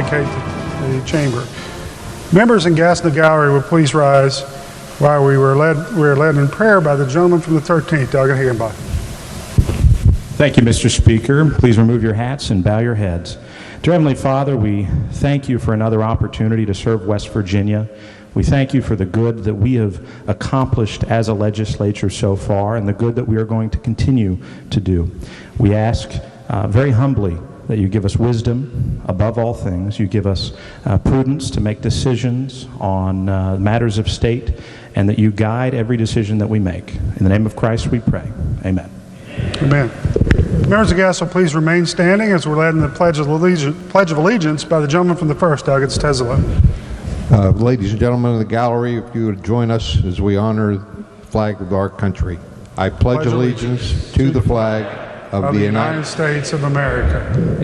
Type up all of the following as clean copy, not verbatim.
vacate the chamber. Members and guests in the gallery will please rise while we are led in prayer by the gentleman from the 13th, Delegate Higginbotham. Thank you, Mr. Speaker. Please remove your hats and bow your heads. Dear Heavenly Father, we thank you for another opportunity to serve West Virginia. We thank you for the good that we have accomplished as a legislature so far and the good that we are going to continue to do. We ask very humbly that you give us wisdom above all things. You give us prudence to make decisions on matters of state, and that you guide every decision that we make. In the name of Christ we pray. Amen. Amen. Members and guests will please remain standing as we're led in the Pledge of Allegiance by the gentleman from the 1st, Delegate Stezelo. Ladies and gentlemen of the gallery, if you would join us as we honor the flag of our country. I pledge allegiance to the flag of the United States of America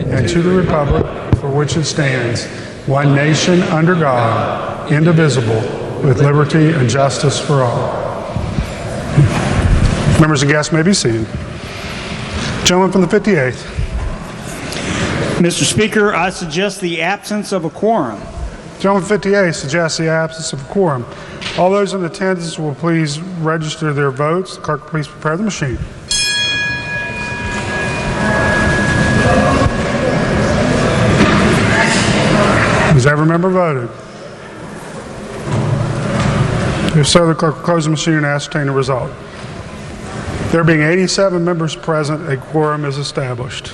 and to the republic for which it stands, one nation under God, indivisible, with liberty and justice for all. Members and guests may be seated. Gentleman from the 58th. Mr. Speaker, I suggest the absence of a quorum. Gentleman 58 suggests the absence of a quorum. All those in attendance will please register their votes. The clerk, please prepare the machine. Has every member voted? If so, the clerk will close the machine and ascertain the result. There being 87 members present, a quorum is established.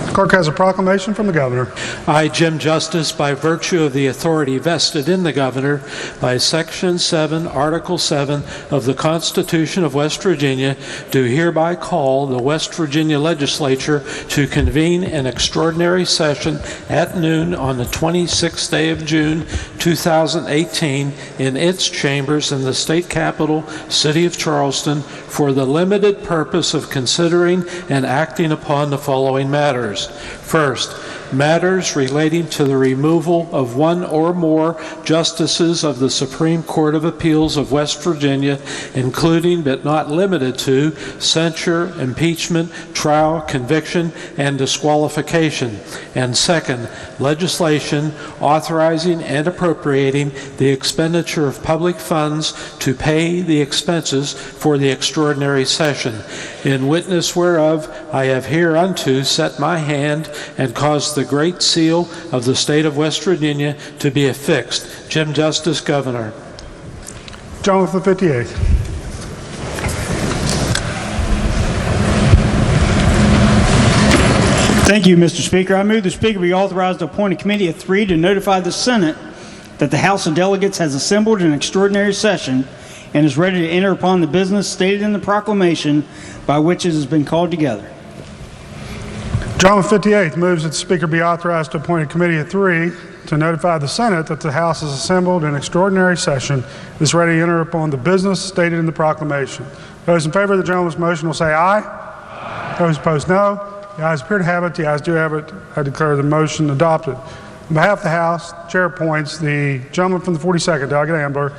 The clerk has a proclamation from the governor. I, Jim Justice, by virtue of the authority vested in the governor by Section 7, Article 7 of the Constitution of West Virginia, do hereby call the West Virginia Legislature to convene an extraordinary session at noon on the 26th day of June, 2018, in its chambers in the state capital, city of Charleston, for the limited purpose of considering and acting upon the following matters. First, matters relating to the removal of one or more justices of the Supreme Court of Appeals of West Virginia, including but not limited to censure, impeachment, trial, conviction, and disqualification. And second, legislation authorizing and appropriating the expenditure of public funds to pay the expenses for the extraordinary session. In witness whereof, I have hereunto set my hand and caused the great seal of the state of West Virginia to be affixed. Jim Justice, Governor. Gentleman from the 58th. Thank you, Mr. Speaker. I move the Speaker be authorized to appoint a committee of 3 to notify the Senate that the House of Delegates has assembled an extraordinary session and is ready to enter upon the business stated in the proclamation by which it has been called together. Gentleman 58th moves that the Speaker be authorized to appoint a committee of 3 to notify the Senate that the House has assembled an extraordinary session and is ready to enter upon the business stated in the proclamation. Those in favor of the gentleman's motion will say aye. Aye. Those opposed, no. The ayes appear to have it. The ayes do have it. I declare the motion adopted. On behalf of the House, the Chair appoints the gentleman from the 42nd, Delegate Ambler,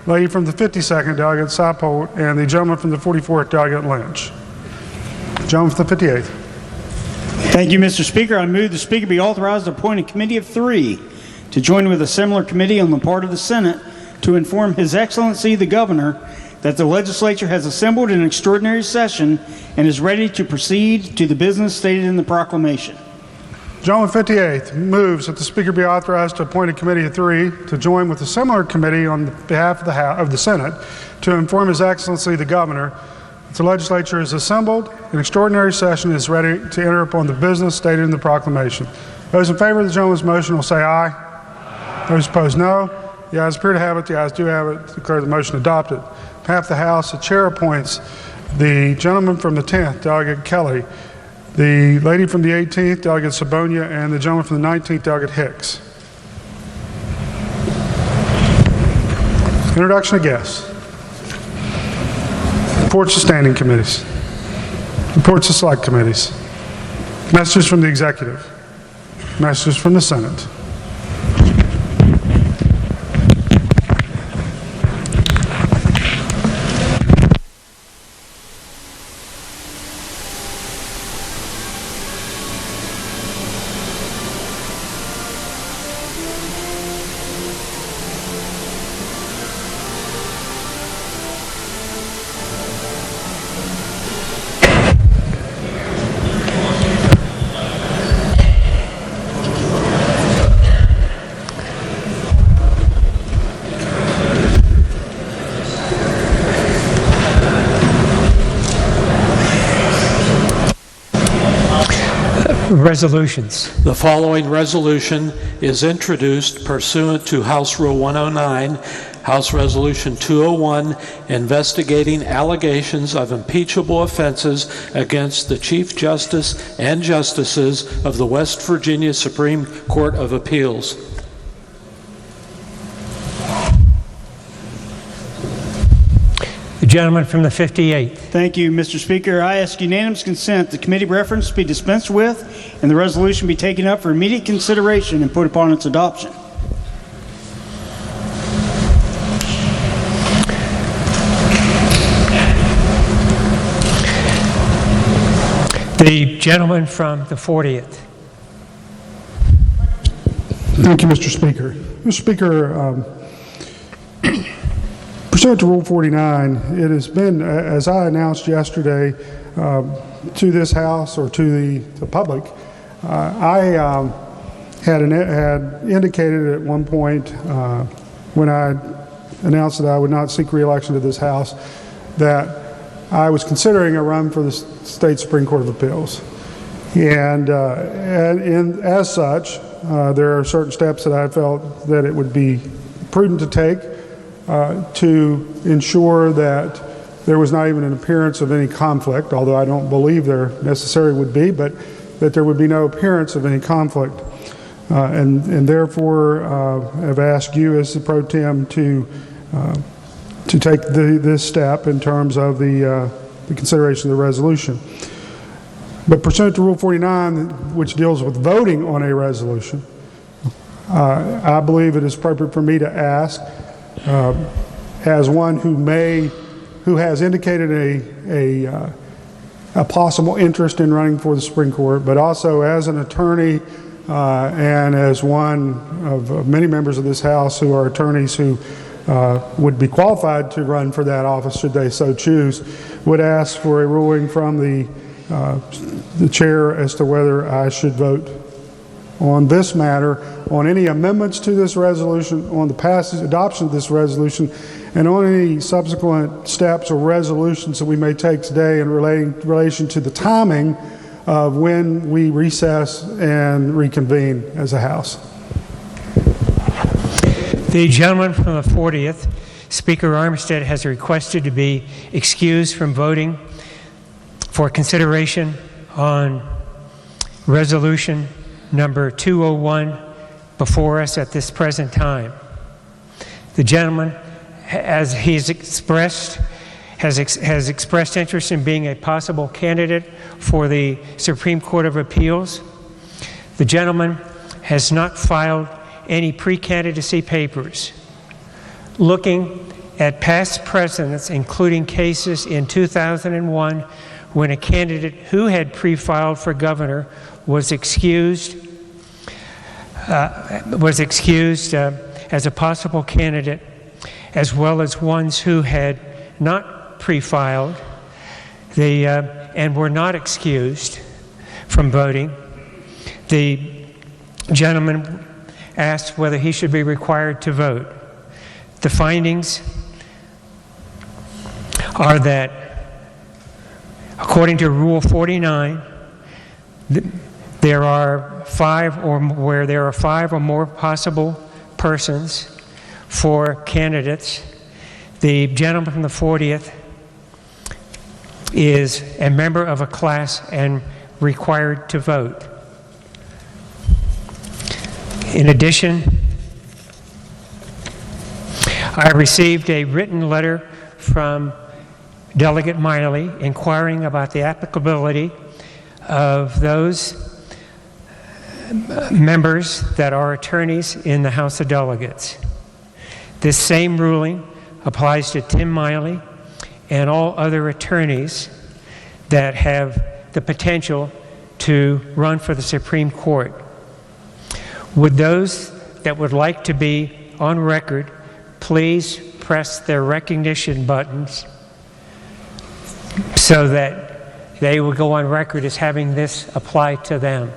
lady from the 52nd, Delegate Seipold, and the gentleman from the 44th, Delegate Lynch. Gentleman from the 58th. Thank you, Mr. Speaker. I move the Speaker be authorized to appoint a committee of 3 to join with a similar committee on the part of the Senate to inform His Excellency the Governor that the Legislature has assembled an extraordinary session and is ready to proceed to the business stated in the proclamation. Gentleman 58th moves that the Speaker be authorized to appoint a committee of 3 to join with a similar committee on behalf of the Senate to inform His Excellency the Governor that the Legislature is assembled, an extraordinary session is ready to enter upon the business stated in the proclamation. Those in favor of the gentleman's motion will say aye. Aye. Those opposed, no. The ayes appear to have it. The ayes do have it. Declare the motion adopted. On behalf of the House, the Chair appoints the gentleman from the 10th, Delegate Kelly, the lady from the 18th, Delegate Sabonia, and the gentleman from the 19th, Delegate Hicks. Introduction of guests. Reports to standing committees. Reports to select committees. Messages from the executive. Messages from the Senate. Resolutions. The following resolution is introduced pursuant to House Rule 109, House Resolution 201, investigating allegations of impeachable offenses against the Chief Justice and Justices of the West Virginia Supreme Court of Appeals. The gentleman from the 58th. Thank you, Mr. Speaker. I ask unanimous consent the committee reference be dispensed with and the resolution be taken up for immediate consideration and put upon its adoption. The gentleman from the 40th. Thank you, Mr. Speaker. Mr. Speaker, pursuant to Rule 49, it has been, as I announced yesterday to this House or to the public, I had indicated at one point when I announced that I would not seek re-election to this House that I was considering a run for the State Supreme Court of Appeals. And as such, there are certain steps that I felt that it would be prudent to take to ensure that there was not even an appearance of any conflict, although I don't believe there necessarily would be, but that there would be no appearance of any conflict. And therefore, I've asked you as the pro tem to take this step in terms of the consideration of the resolution. But pursuant to Rule 49, which deals with voting on a resolution, I believe it is appropriate for me to ask, as one who has indicated a possible interest in running for the Supreme Court, but also as an attorney and as one of many members of this House who are attorneys who would be qualified to run for that office should they so choose, would ask for a ruling from the chair as to whether I should vote on this matter, on any amendments to this resolution, on the adoption of this resolution, and on any subsequent steps or resolutions that we may take today in relation to the timing of when we recess and reconvene as a House. The gentleman from the 40th, Speaker Armstead, has requested to be excused from voting for consideration on resolution number 201 before us at this present time. The gentleman, as he's expressed, has expressed interest in being a possible candidate for the Supreme Court of Appeals. The gentleman has not filed any pre-candidacy papers. Looking at past precedents, including cases in 2001 when a candidate who had pre-filed for governor was excused as a possible candidate, as well as ones who had not pre-filed and were not excused from voting. The gentleman asked whether he should be required to vote. The findings are that, according to Rule 49, there are five or more possible persons for candidates. The gentleman from the 40th is a member of a class and required to vote. In addition, I received a written letter from Delegate Miley inquiring about the applicability of those members that are attorneys in the House of Delegates. This same ruling applies to Tim Miley and all other attorneys that have the potential to run for the Supreme Court. Would those that would like to be on record please press their recognition buttons so that they will go on record as having this apply to them.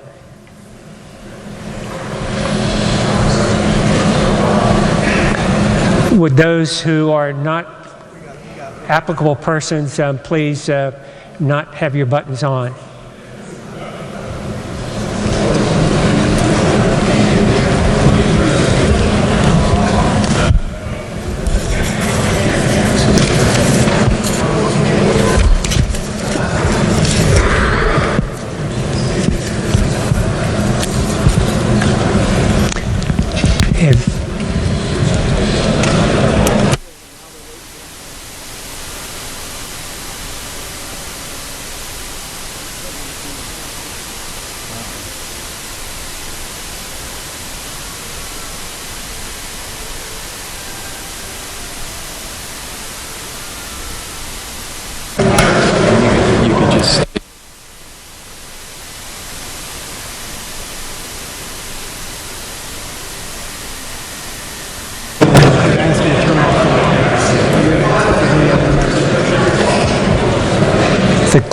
Would those who are not applicable persons please not have your buttons on?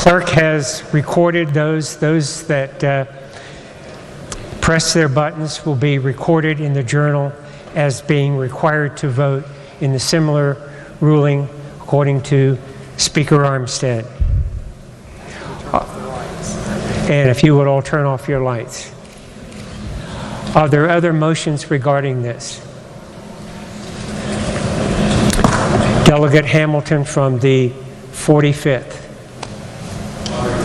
clerk has recorded those that press their buttons will be recorded in the journal as being required to vote in the similar ruling according to Speaker Armstead. And if you would all turn off your lights. Are there other motions regarding this? Delegate Hamilton from the 45th.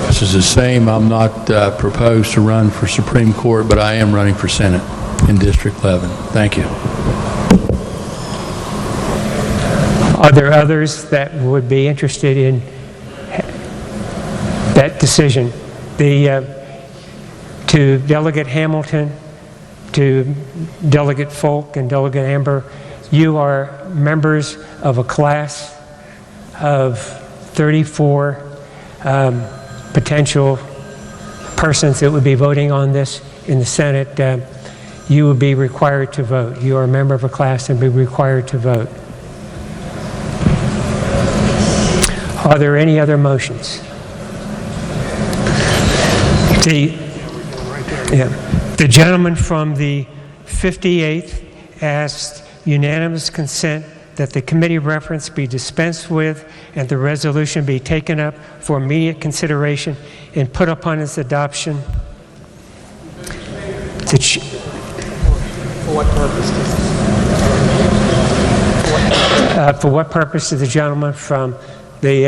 This is the same. I'm not proposed to run for Supreme Court, but I am running for Senate in District 11. Thank you. Are there others that would be interested in that decision? To Delegate Hamilton, to Delegate Folk and Delegate Amber, you are members of a class of 34 potential persons that would be voting on this in the Senate. You would be required to vote. You are a member of a class and be required to vote. Are there any other motions? The gentleman from the 58th asked unanimous consent that the committee reference be dispensed with and the resolution be taken up for immediate consideration and put upon its adoption. For what purpose For what purpose does the gentleman from the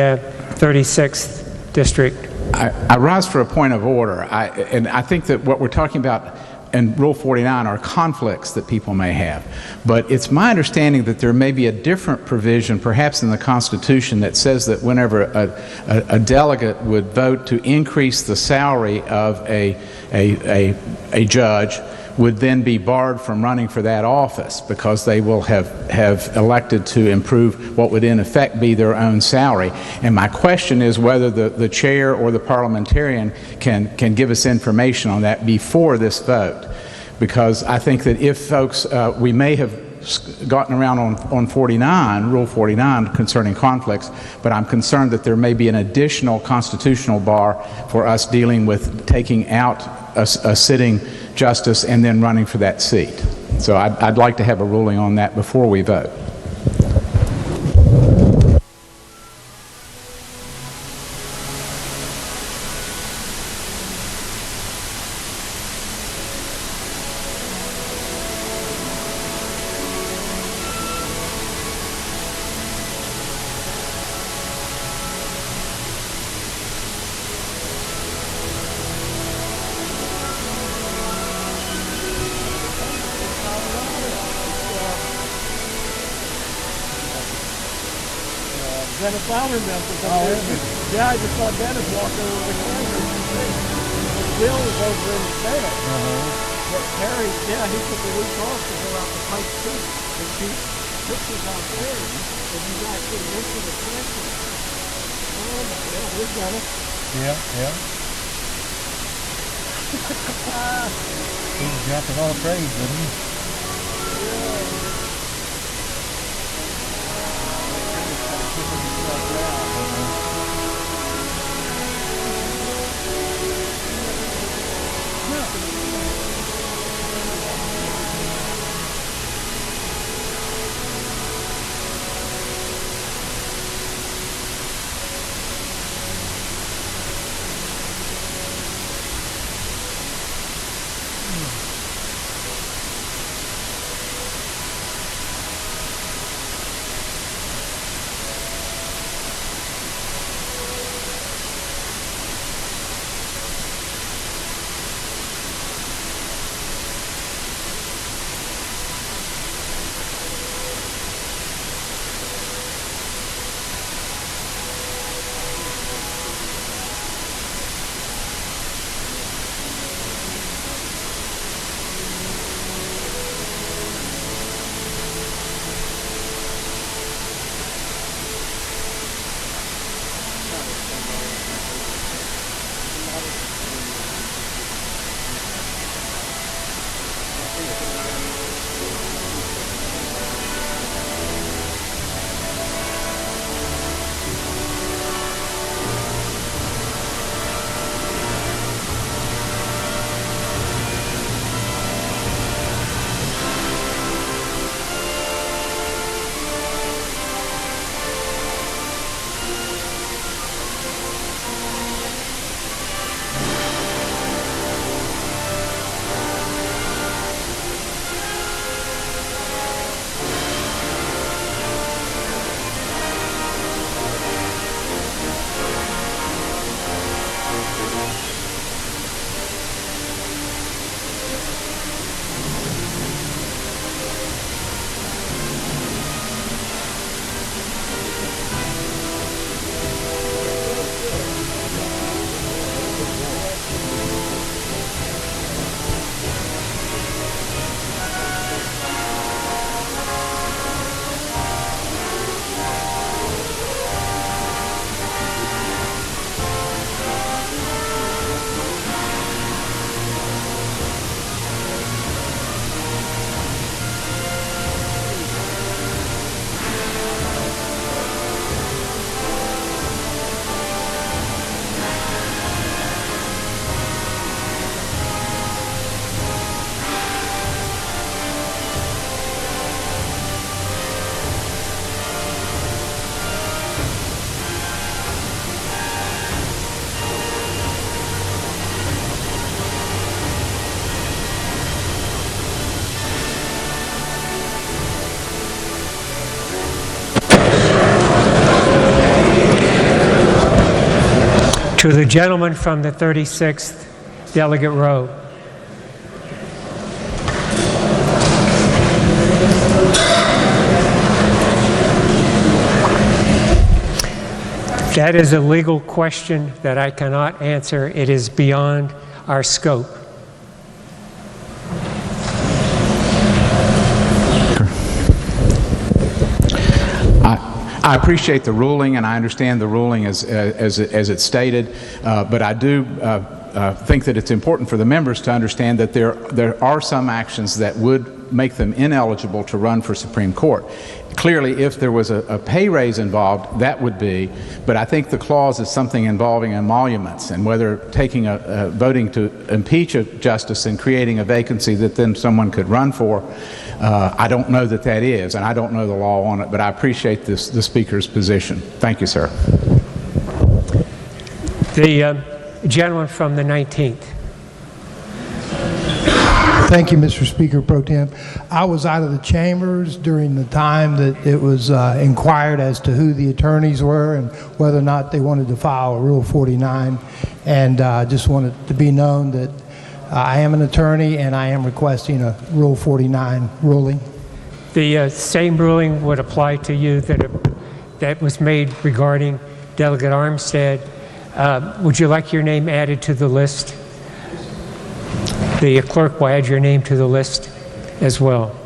36th district? I rise for a point of order, and I think that what we're talking about in Rule 49 are conflicts that people may have. But it's my understanding that there may be a different provision, perhaps in the Constitution, that says that whenever a delegate would vote to increase the salary of a judge, would then be barred from running for that office because they will have elected to improve what would in effect be their own salary. And my question is whether the chair or the parliamentarian can give us information on that before this vote. Because I think that if folks, we may have gotten around on 49, Rule 49, concerning conflicts, but I'm concerned that there may be an additional constitutional bar for us dealing with taking out a sitting justice and then running for that seat. So I'd like to have a ruling on that before we vote. Dennis Loudermilk was up there. Yeah, I just saw Dennis walk over the corner. Bill was over in the Senate. But Terry, yeah, he took a week off to go out to Pike Creek and shoot pictures out there. And you guys could have went to the country. Oh, yeah, we've done it. Yeah. He was jumping all praise, didn't he? To the gentleman from the 36th delegate row. That is a legal question that I cannot answer. It is beyond our scope. I appreciate the ruling, and I understand the ruling as it's stated, but I do think that it's important for the members to understand that there are some actions that would make them ineligible to run for Supreme Court. Clearly, if there was a pay raise involved, that would be, but I think the clause is something involving emoluments, and whether taking voting to impeach a justice and creating a vacancy that then someone could run for, I don't know that is, and I don't know the law on it, but I appreciate the Speaker's position. Thank you, sir. The gentleman from the 19th. Thank you, Mr. Speaker Pro Tem. I was out of the chambers during the time that it was inquired as to who the attorneys were and whether or not they wanted to file a Rule 49, and just wanted to be known that I am an attorney and I am requesting a Rule 49 ruling. The same ruling would apply to you that was made regarding Delegate Armstead. Would you like your name added to the list? The clerk will add your name to the list as well.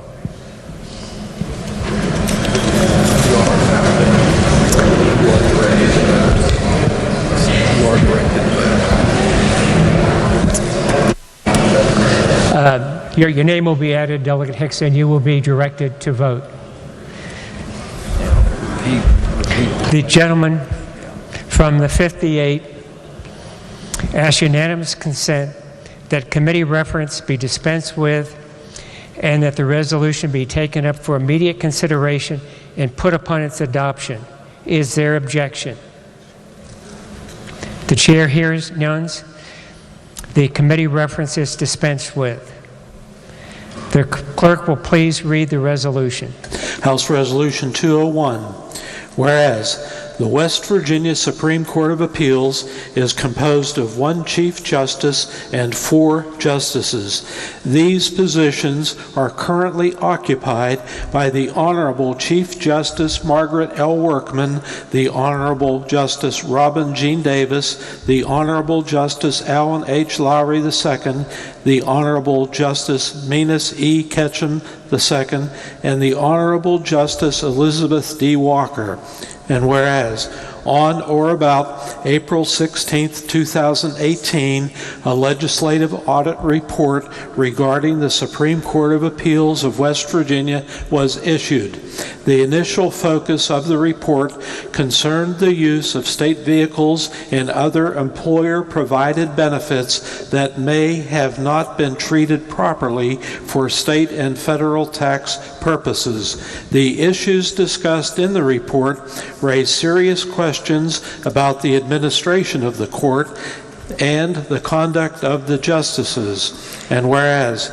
Your name will be added, Delegate Hicks, and you will be directed to vote. The gentleman from the 58 asks unanimous consent that committee reference be dispensed with and that the resolution be taken up for immediate consideration and put upon its adoption. Is there objection? The chair hears none. The committee reference is dispensed with. The clerk will please read the resolution. House Resolution 201. Whereas the West Virginia Supreme Court of Appeals is composed of 1 Chief Justice and 4 Justices. These positions are currently occupied by the Honorable Chief Justice Margaret L. Workman, the Honorable Justice Robin Jean Davis, the Honorable Justice Alan H. Lowry II, the Honorable Justice Minas E. Ketchum II, and the Honorable Justice Elizabeth D. Walker. And whereas, on or about April 16, 2018, a legislative audit report regarding the Supreme Court of Appeals of West Virginia was issued. The initial focus of the report concerned the use of state vehicles and other employer-provided benefits that may have not been treated properly for state and federal tax purposes. The issues discussed in the report raise serious questions about the administration of the court and the conduct of the justices. And whereas,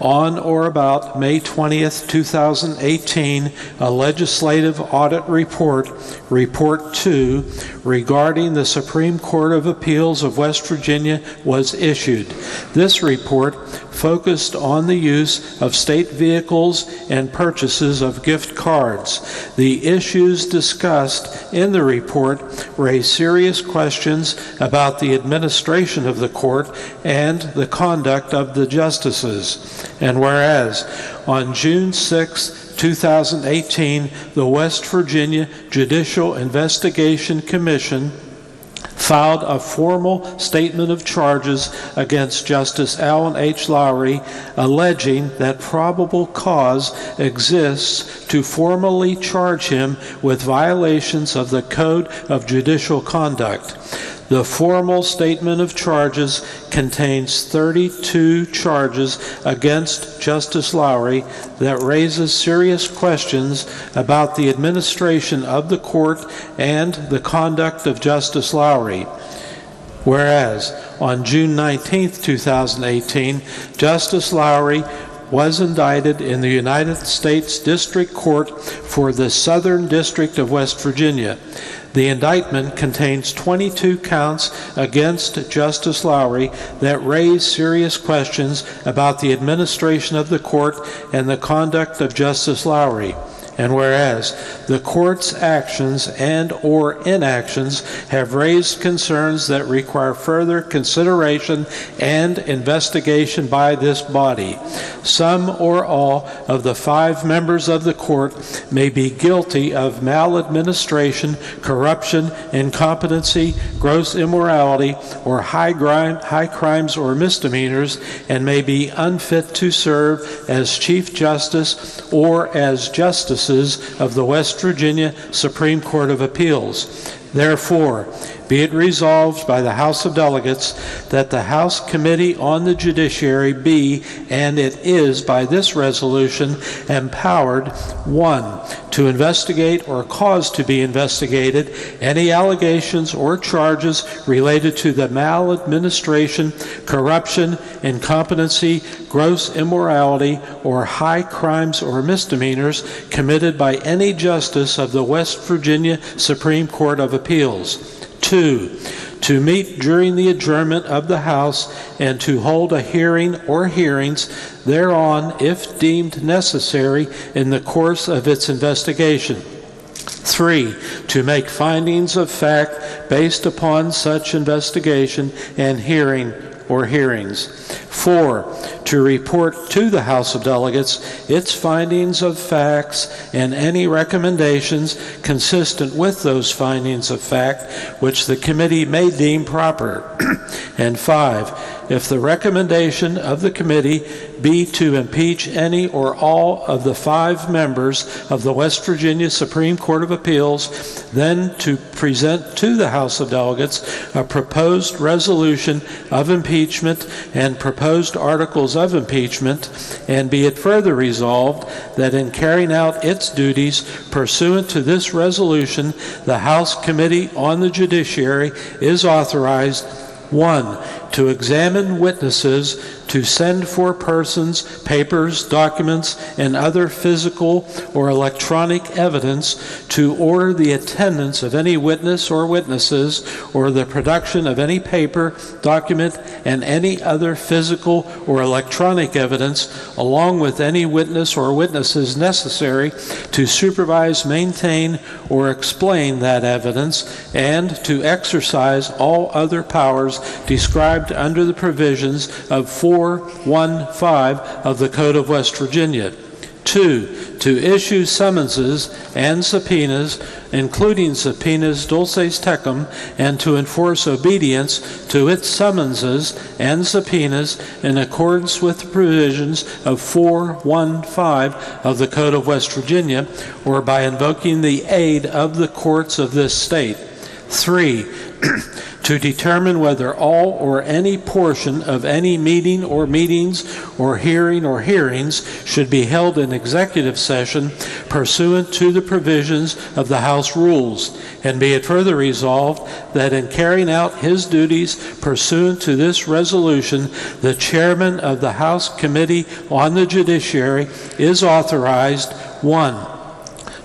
on or about May 20th, 2018, a legislative audit report, Report 2, regarding the Supreme Court of Appeals of West Virginia was issued. This report focused on the use of state vehicles and purchases of gift cards. The issues discussed in the report raise serious questions about the administration of the court and the conduct of the justices. And whereas, on June 6, 2018, the West Virginia Judicial Investigation Commission filed a formal statement of charges against Justice Alan H. Lowry, alleging that probable cause exists to formally charge him with violations of the Code of Judicial Conduct. The formal statement of charges contains 32 charges against Justice Lowry that raises serious questions about the administration of the court and the conduct of Justice Lowry. Whereas, on June 19, 2018, Justice Lowry was indicted in the United States District Court for the Southern District of West Virginia. The indictment contains 22 counts against Justice Lowry that raise serious questions about the administration of the court and the conduct of Justice Lowry. And whereas the court's actions and or inactions have raised concerns that require further consideration and investigation by this body, some or all of the 5 members of the court may be guilty of maladministration, corruption, incompetency, gross immorality, or high crimes or misdemeanors, and may be unfit to serve as Chief Justice or as Justices of the West Virginia Supreme Court of Appeals. Therefore, be it resolved by the House of Delegates that the House Committee on the Judiciary be, and it is by this resolution, empowered, 1, to investigate or cause to be investigated any allegations or charges related to the maladministration, corruption, incompetency, gross immorality, or high crimes or misdemeanors committed by any justice of the West Virginia Supreme Court of Appeals. 2, to meet during the adjournment of the House and to hold a hearing or hearings thereon if deemed necessary in the course of its investigation. 3, to make findings of fact based upon such investigation and hearing or hearings. 4, to report to the House of Delegates its findings of facts and any recommendations consistent with those findings of fact which the committee may deem proper. And 5, if the recommendation of the committee be to impeach any or all of the 5 members of the West Virginia Supreme Court of Appeals, then to present to the House of Delegates a proposed resolution of impeachment and proposed articles of impeachment, and be it further resolved that in carrying out its duties pursuant to this resolution, the House Committee on the Judiciary is authorized, 1, to examine witnesses, to send for persons, papers, documents, and other physical or electronic evidence, to order the attendance of any witness or witnesses, or the production of any paper, document, and any other physical or electronic evidence, along with any witness or witnesses necessary to supervise, maintain, or explain that evidence, and to exercise all other powers described under the provisions of 415 of the Code of West Virginia. 2, to issue summonses and subpoenas, including subpoenas dulces tecum, and to enforce obedience to its summonses and subpoenas in accordance with the provisions of 415 of the Code of West Virginia, or by invoking the aid of the courts of this state. 3, to determine whether all or any portion of any meeting or meetings or hearing or hearings should be held in executive session pursuant to the provisions of the House rules, and be it further resolved that in carrying out his duties pursuant to this resolution, the chairman of the House Committee on the Judiciary is authorized, 1,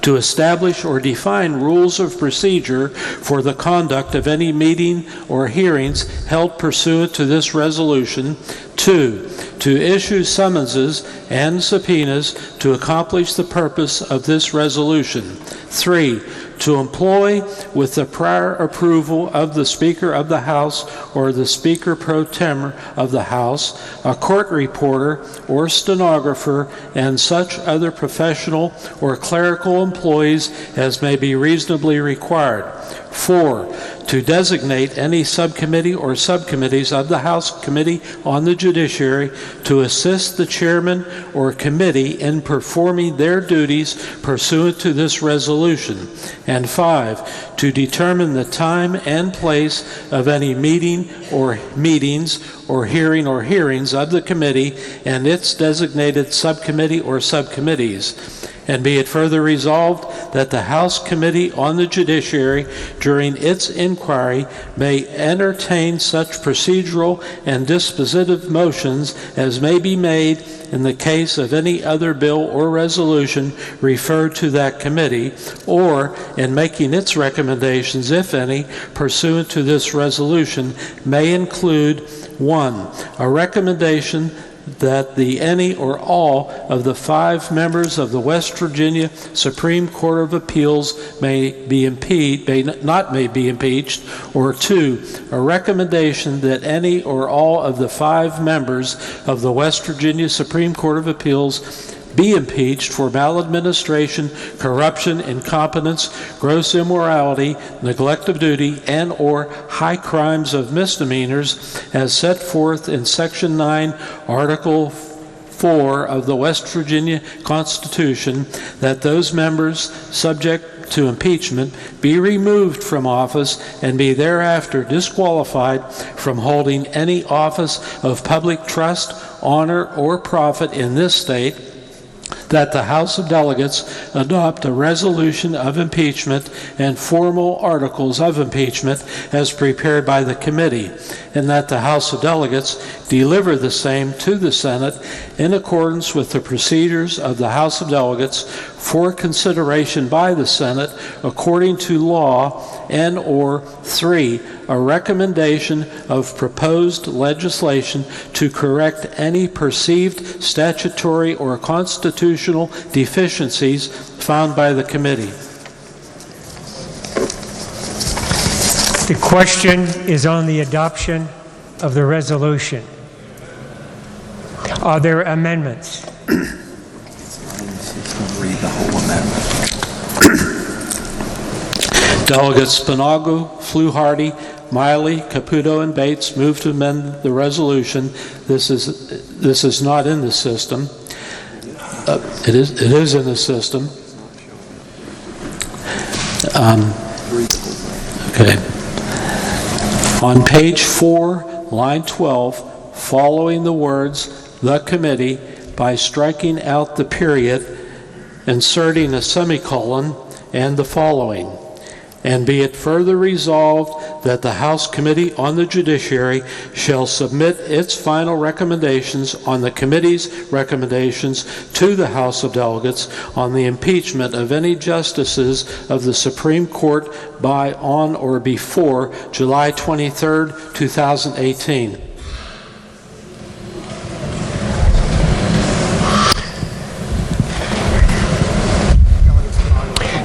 to establish or define rules of procedure for the conduct of any meeting or hearings held pursuant to this resolution. 2, to issue summonses and subpoenas to accomplish the purpose of this resolution. 3, to employ, with the prior approval of the Speaker of the House or the Speaker pro tem of the House, a court reporter or stenographer, and such other professional or clerical employees as may be reasonably required. 4, to designate any subcommittee or subcommittees of the House Committee on the Judiciary to assist the chairman or committee in performing their duties pursuant to this resolution. And 5, to determine the time and place of any meeting or meetings or hearing or hearings of the committee and its designated subcommittee or subcommittees. And be it further resolved that the House Committee on the Judiciary, during its inquiry, may entertain such procedural and dispositive motions as may be made in the case of any other bill or resolution referred to that committee, or in making its recommendations, if any, pursuant to this resolution, may include 1. A recommendation that any or all of the 5 members of the West Virginia Supreme Court of Appeals may be impeached, or 2, a recommendation that any or all of the 5 members of the West Virginia Supreme Court of Appeals be impeached for maladministration, corruption, incompetence, gross immorality, neglect of duty, and or high crimes of misdemeanors as set forth in Section 9, Article 4 of the West Virginia Constitution, that those members subject to impeachment be removed from office and be thereafter disqualified from holding any office of public trust, honor, or profit in this state, that the House of Delegates adopt a resolution of impeachment and formal articles of impeachment as prepared by the committee, and that the House of Delegates deliver the same to the Senate in accordance with the procedures of the House of Delegates for consideration by the Senate according to law, and or 3, a recommendation of proposed legislation to correct any perceived statutory or constitutional deficiencies found by the committee. The question is on the adoption of the resolution. Are there amendments? Read the whole amendment. Delegates Spinago, Fluharty, Miley, Caputo, and Bates move to amend the resolution. This is not in the system. It is in the system. Okay. On page 4, line 12, following the words "the committee," by striking out the period, inserting a semicolon, and the following. And be it further resolved that the House Committee on the Judiciary shall submit its final recommendations on the committee's recommendations to the House of Delegates on the impeachment of any justices of the Supreme Court by, on, or before July 23, 2018.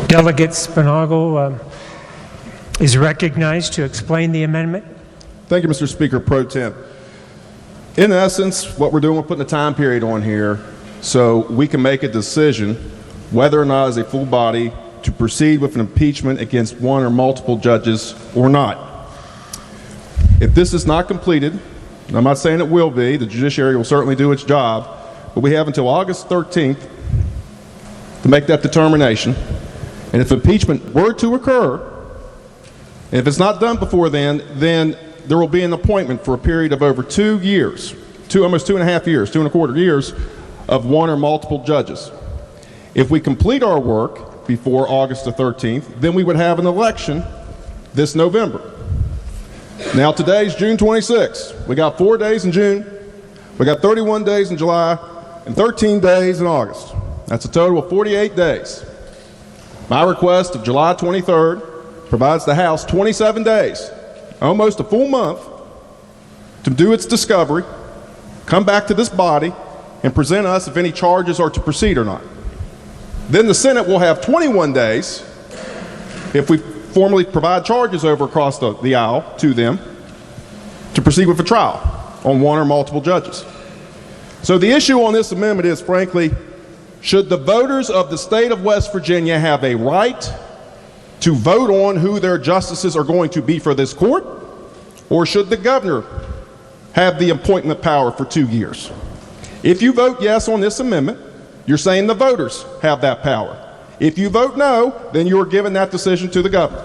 Delegate Spinago is recognized to explain the amendment. Thank you, Mr. Speaker Pro Tem. In essence, what we're doing, we're putting a time period on here so we can make a decision whether or not as a full body to proceed with an impeachment against one or multiple judges or not. If this is not completed, and I'm not saying it will be, the judiciary will certainly do its job, but we have until August 13th to make that determination. And if impeachment were to occur, and if it's not done before then there will be an appointment for a period of over 2 years, almost 2.5 years, 2.25 years of one or multiple judges. If we complete our work before August the 13th, then we would have an election this November. Now today's June 26th. We got 4 days in June, we got 31 days in July, and 13 days in August. That's a total of 48 days. My request of July 23rd provides the House 27 days, almost a full month, to do its discovery, come back to this body, and present us if any charges are to proceed or not. Then the Senate will have 21 days, if we formally provide charges over across the aisle to them, to proceed with a trial on one or multiple judges. So the issue on this amendment is, frankly, should the voters of the state of West Virginia have a right to vote on who their justices are going to be for this court, or should the governor have the appointment power for 2 years? If you vote yes on this amendment, you're saying the voters have that power. If you vote no, then you're giving that decision to the governor.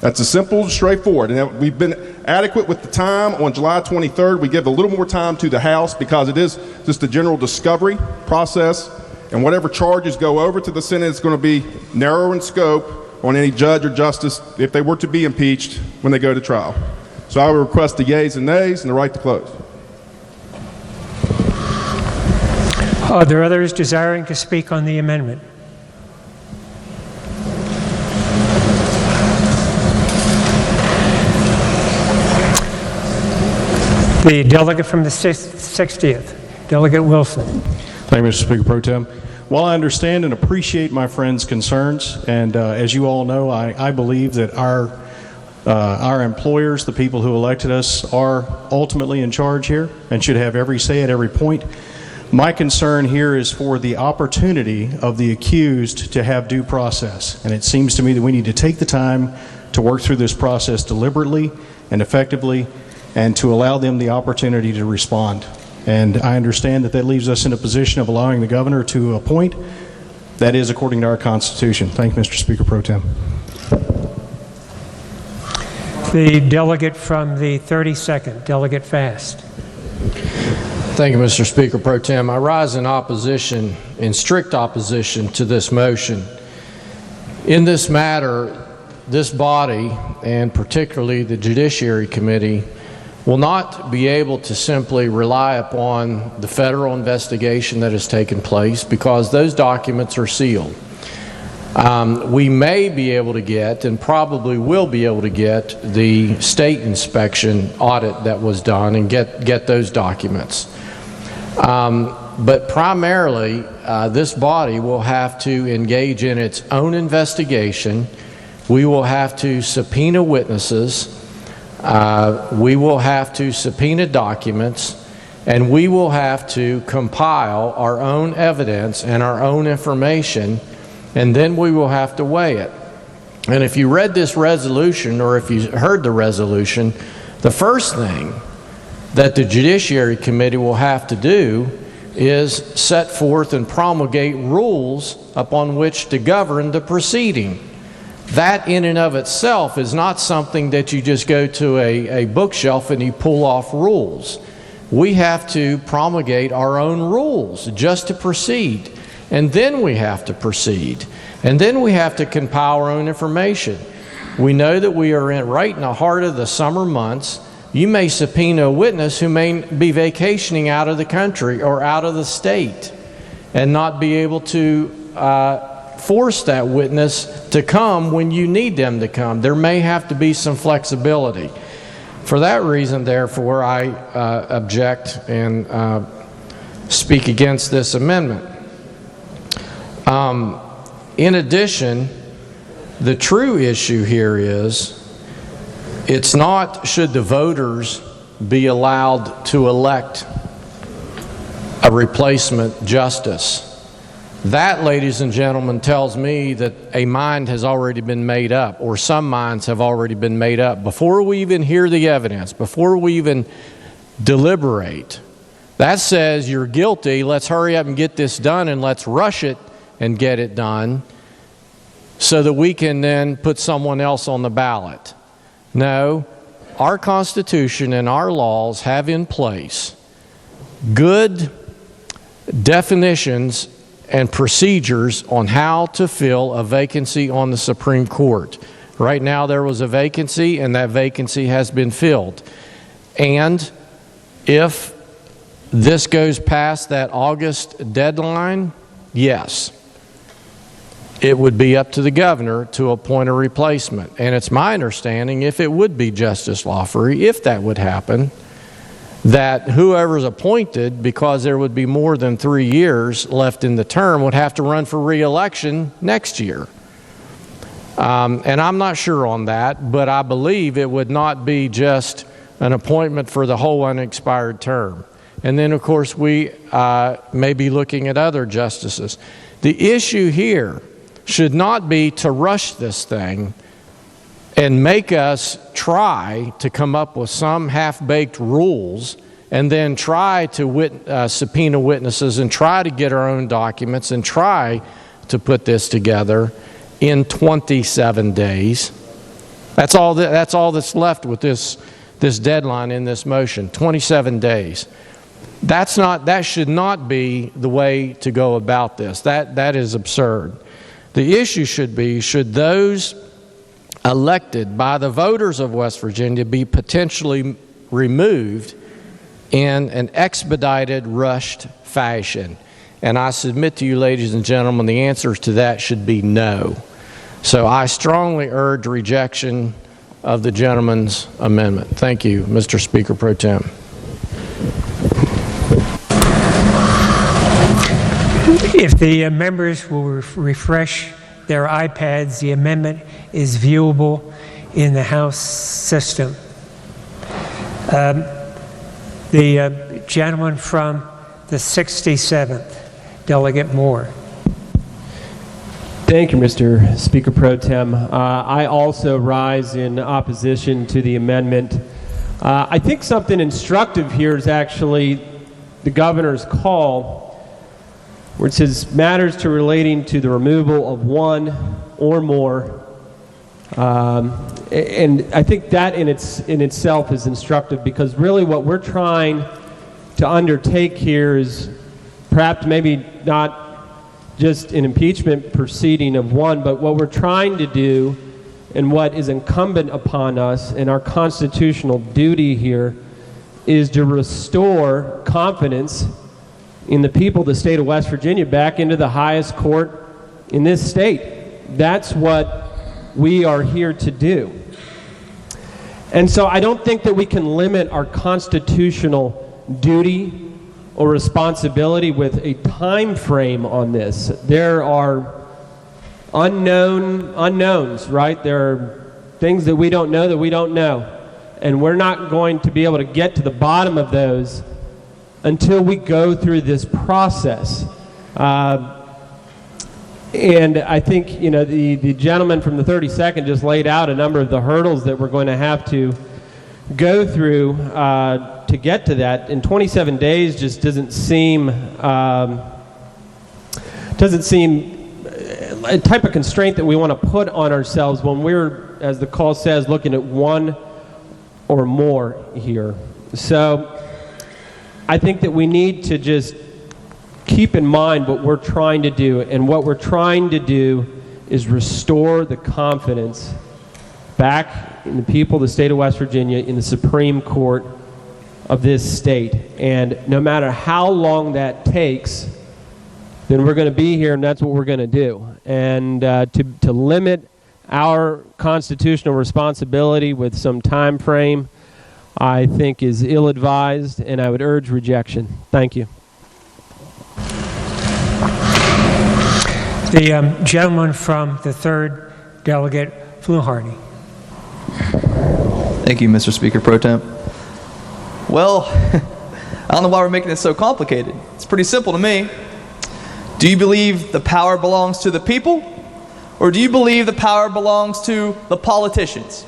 That's as simple and straightforward. And we've been adequate with the time on July 23rd. We give a little more time to the House because it is just a general discovery process. and whatever charges go over to the Senate is going to be narrow in scope on any judge or justice if they were to be impeached when they go to trial. So I would request the yeas and nays and the right to close. Are there others desiring to speak on the amendment? The delegate from the 60th, Delegate Wilson. Thank you, Mr. Speaker Pro Tem. While I understand and appreciate my friend's concerns, and as you all know, I believe that our employers, the people who elected us, are ultimately in charge here and should have every say at every point. My concern here is for the opportunity of the accused to have due process, and it seems to me that we need to take the time to work through this process deliberately and effectively and to allow them the opportunity to respond. And I understand that leaves us in a position of allowing the governor to appoint. That is according to our Constitution. Thank you, Mr. Speaker Pro Tem. The delegate from the 32nd, Delegate Fast. Thank you, Mr. Speaker Pro Tem. I rise in opposition, in strict opposition to this motion. In this matter, this body, and particularly the Judiciary Committee, will not be able to simply rely upon the federal investigation that has taken place because those documents are sealed. We may be able to get, and probably will be able to get, the state inspection audit that was done and get those documents. But primarily, this body will have to engage in its own investigation. We will have to subpoena witnesses. We will have to subpoena documents, and we will have to compile our own evidence and our own information, and then we will have to weigh it. And if you read this resolution, or if you heard the resolution, the first thing that the Judiciary Committee will have to do is set forth and promulgate rules upon which to govern the proceeding. That in and of itself is not something that you just go to a bookshelf and you pull off rules. We have to promulgate our own rules just to proceed. And then we have to proceed. And then we have to compile our own information. We know that we are right in the heart of the summer months. You may subpoena a witness who may be vacationing out of the country or out of the state and not be able to force that witness to come when you need them to come. There may have to be some flexibility. For that reason, therefore, I object and speak against this amendment. In addition, the true issue here is, it's not should the voters be allowed to elect a replacement justice. That, ladies and gentlemen, tells me that a mind has already been made up, or some minds have already been made up. Before we even hear the evidence, before we even deliberate, that says you're guilty, let's hurry up and get this done, and let's rush it and get it done so that we can then put someone else on the ballot. No, our Constitution and our laws have in place good definitions and procedures on how to fill a vacancy on the Supreme Court. Right now there was a vacancy, and that vacancy has been filled. And if this goes past that August deadline, yes, it would be up to the governor to appoint a replacement. And it's my understanding, if it would be Justice Lawfrey, if that would happen, that whoever's appointed, because there would be more than 3 years left in the term, would have to run for re-election next year. And I'm not sure on that, but I believe it would not be just an appointment for the whole unexpired term. And then, of course, we may be looking at other justices. The issue here should not be to rush this thing and make us try to come up with some half-baked rules and then try to subpoena witnesses and try to get our own documents and try to put this together in 27 days. That's all that's left with this deadline in this motion, 27 days. That should not be the way to go about this. That is absurd. The issue should be, should those elected by the voters of West Virginia be potentially removed in an expedited, rushed fashion? And I submit to you, ladies and gentlemen, the answers to that should be no. So I strongly urge rejection of the gentleman's amendment. Thank you, Mr. Speaker Pro Tem. If the members will refresh their iPads, the amendment is viewable in the House system. The gentleman from the 67th, Delegate Moore. Thank you, Mr. Speaker Pro Tem. I also rise in opposition to the amendment. I think something instructive here is actually the governor's call, where it says matters relating to the removal of one or more. And I think that in itself is instructive, because really what we're trying to undertake here is perhaps maybe not just an impeachment proceeding of one, but what we're trying to do and what is incumbent upon us and our constitutional duty here is to restore confidence in the people of the state of West Virginia back into the highest court in this state. That's what we are here to do. And so I don't think that we can limit our constitutional duty or responsibility with a time frame on this. There are unknowns, right? There are things that we don't know. And we're not going to be able to get to the bottom of those until we go through this process. And I think, the gentleman from the 32nd just laid out a number of the hurdles that we're going to have to go through to get to that. And 27 days just doesn't seem a type of constraint that we want to put on ourselves when we're, as the call says, looking at one or more here. So I think that we need to just keep in mind what we're trying to do, and what we're trying to do is restore the confidence back in the people of the state of West Virginia, in the Supreme Court of this state. And no matter how long that takes, then we're going to be here, and that's what we're going to do. And to limit our constitutional responsibility with some time frame, I think is ill-advised, and I would urge rejection. Thank you. The gentleman from the 3rd, Delegate Fluharty. Thank you, Mr. Speaker Pro Tem. Well, I don't know why we're making this so complicated. It's pretty simple to me. Do you believe the power belongs to the people, or do you believe the power belongs to the politicians?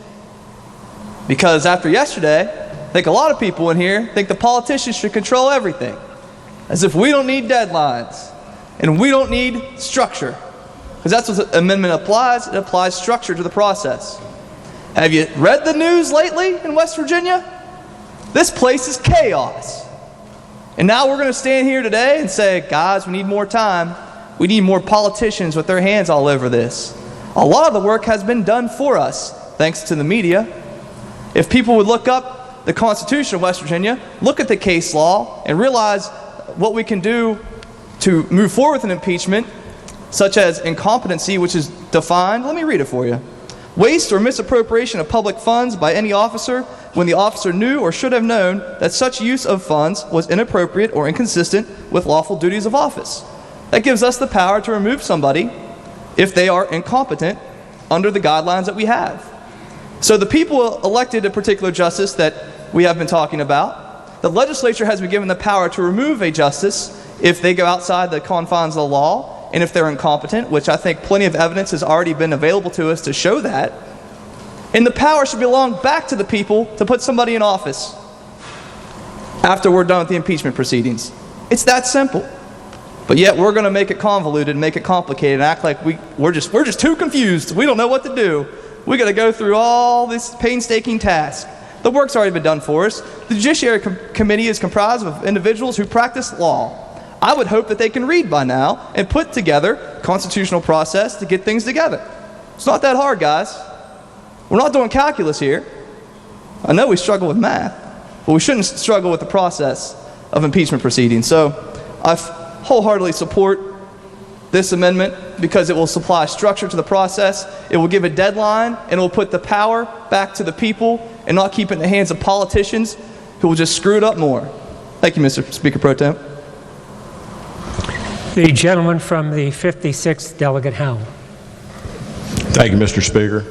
Because after yesterday, I think a lot of people in here think the politicians should control everything, as if we don't need deadlines and we don't need structure. Because that's what the amendment applies. It applies structure to the process. Have you read the news lately in West Virginia? This place is chaos. And now we're going to stand here today and say, guys, we need more time. We need more politicians with their hands all over this. A lot of the work has been done for us, thanks to the media. If people would look up the Constitution of West Virginia, look at the case law, and realize what we can do to move forward with an impeachment, such as incompetency, which is defined. Let me read it for you. Waste or misappropriation of public funds by any officer when the officer knew or should have known that such use of funds was inappropriate or inconsistent with lawful duties of office. That gives us the power to remove somebody if they are incompetent under the guidelines that we have. So the people elected a particular justice that we have been talking about, the legislature has been given the power to remove a justice if they go outside the confines of the law and if they're incompetent, which I think plenty of evidence has already been available to us to show that. And the power should belong back to the people to put somebody in office after we're done with the impeachment proceedings. It's that simple. But yet we're going to make it convoluted and make it complicated and act like we're just too confused. We don't know what to do. We got to go through all this painstaking task. The work's already been done for us. The Judiciary Committee is comprised of individuals who practice law. I would hope that they can read by now and put together a constitutional process to get things together. It's not that hard, guys. We're not doing calculus here. I know we struggle with math, but we shouldn't struggle with the process of impeachment proceedings. So I wholeheartedly support this amendment because it will supply structure to the process, it will give a deadline, and it will put the power back to the people and not keep it in the hands of politicians who will just screw it up more. Thank you, Mr. Speaker Pro Tem. The gentleman from the 56th, Delegate Howell. Thank you, Mr. Speaker.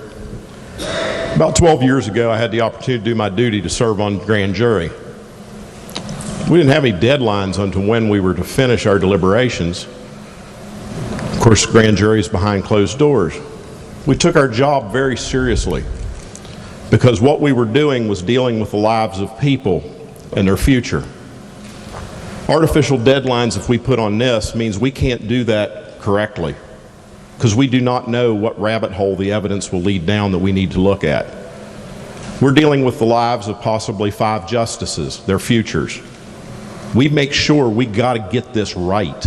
About 12 years ago, I had the opportunity to do my duty to serve on grand jury. We didn't have any deadlines on to when we were to finish our deliberations. Of course, grand jury is behind closed doors. We took our job very seriously because what we were doing was dealing with the lives of people and their future. Artificial deadlines, if we put on this, means we can't do that correctly because we do not know what rabbit hole the evidence will lead down that we need to look at. We're dealing with the lives of possibly 5 justices, their futures. We make sure we got to get this right.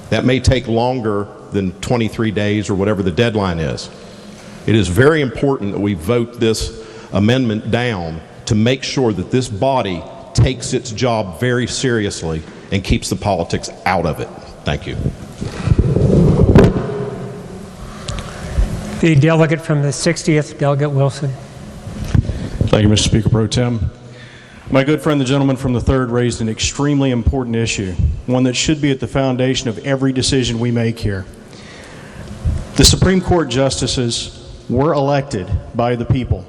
That may take longer than 23 days or whatever the deadline is. It is very important that we vote this amendment down to make sure that this body takes its job very seriously and keeps the politics out of it. Thank you. The delegate from the 60th, Delegate Wilson. Thank you, Mr. Speaker Pro Tem. My good friend, the gentleman from the 3rd, raised an extremely important issue, one that should be at the foundation of every decision we make here. The Supreme Court justices were elected by the people.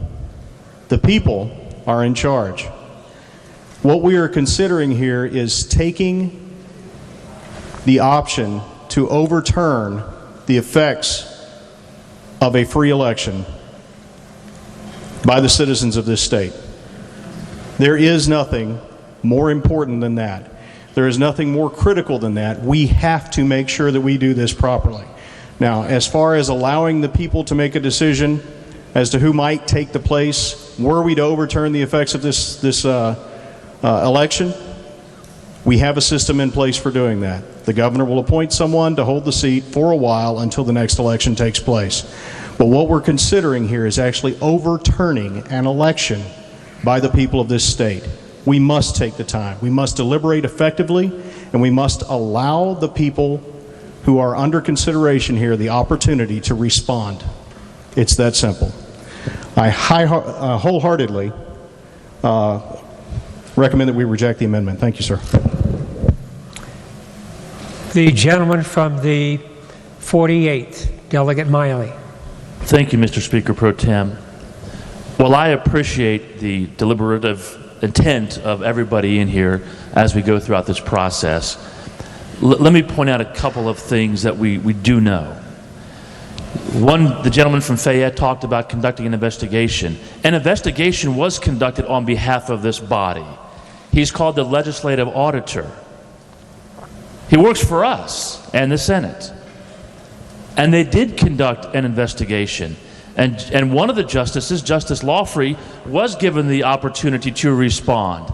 The people are in charge. What we are considering here is taking the option to overturn the effects of a free election by the citizens of this state. There is nothing more important than that. There is nothing more critical than that. We have to make sure that we do this properly. Now, as far as allowing the people to make a decision as to who might take the place, were we to overturn the effects of this election, we have a system in place for doing that. The governor will appoint someone to hold the seat for a while until the next election takes place. But what we're considering here is actually overturning an election by the people of this state. We must take the time. We must deliberate effectively, and we must allow the people who are under consideration here the opportunity to respond. It's that simple. I wholeheartedly recommend that we reject the amendment. Thank you, sir. The gentleman from the 48th, Delegate Miley. Thank you, Mr. Speaker Pro Tem. Well, I appreciate the deliberative intent of everybody in here as we go throughout this process. Let me point out a couple of things that we do know. One, the gentleman from Fayette talked about conducting an investigation. An investigation was conducted on behalf of this body. He's called the Legislative Auditor. He works for us and the Senate. And they did conduct an investigation. And one of the justices, Justice Lawfrey, was given the opportunity to respond,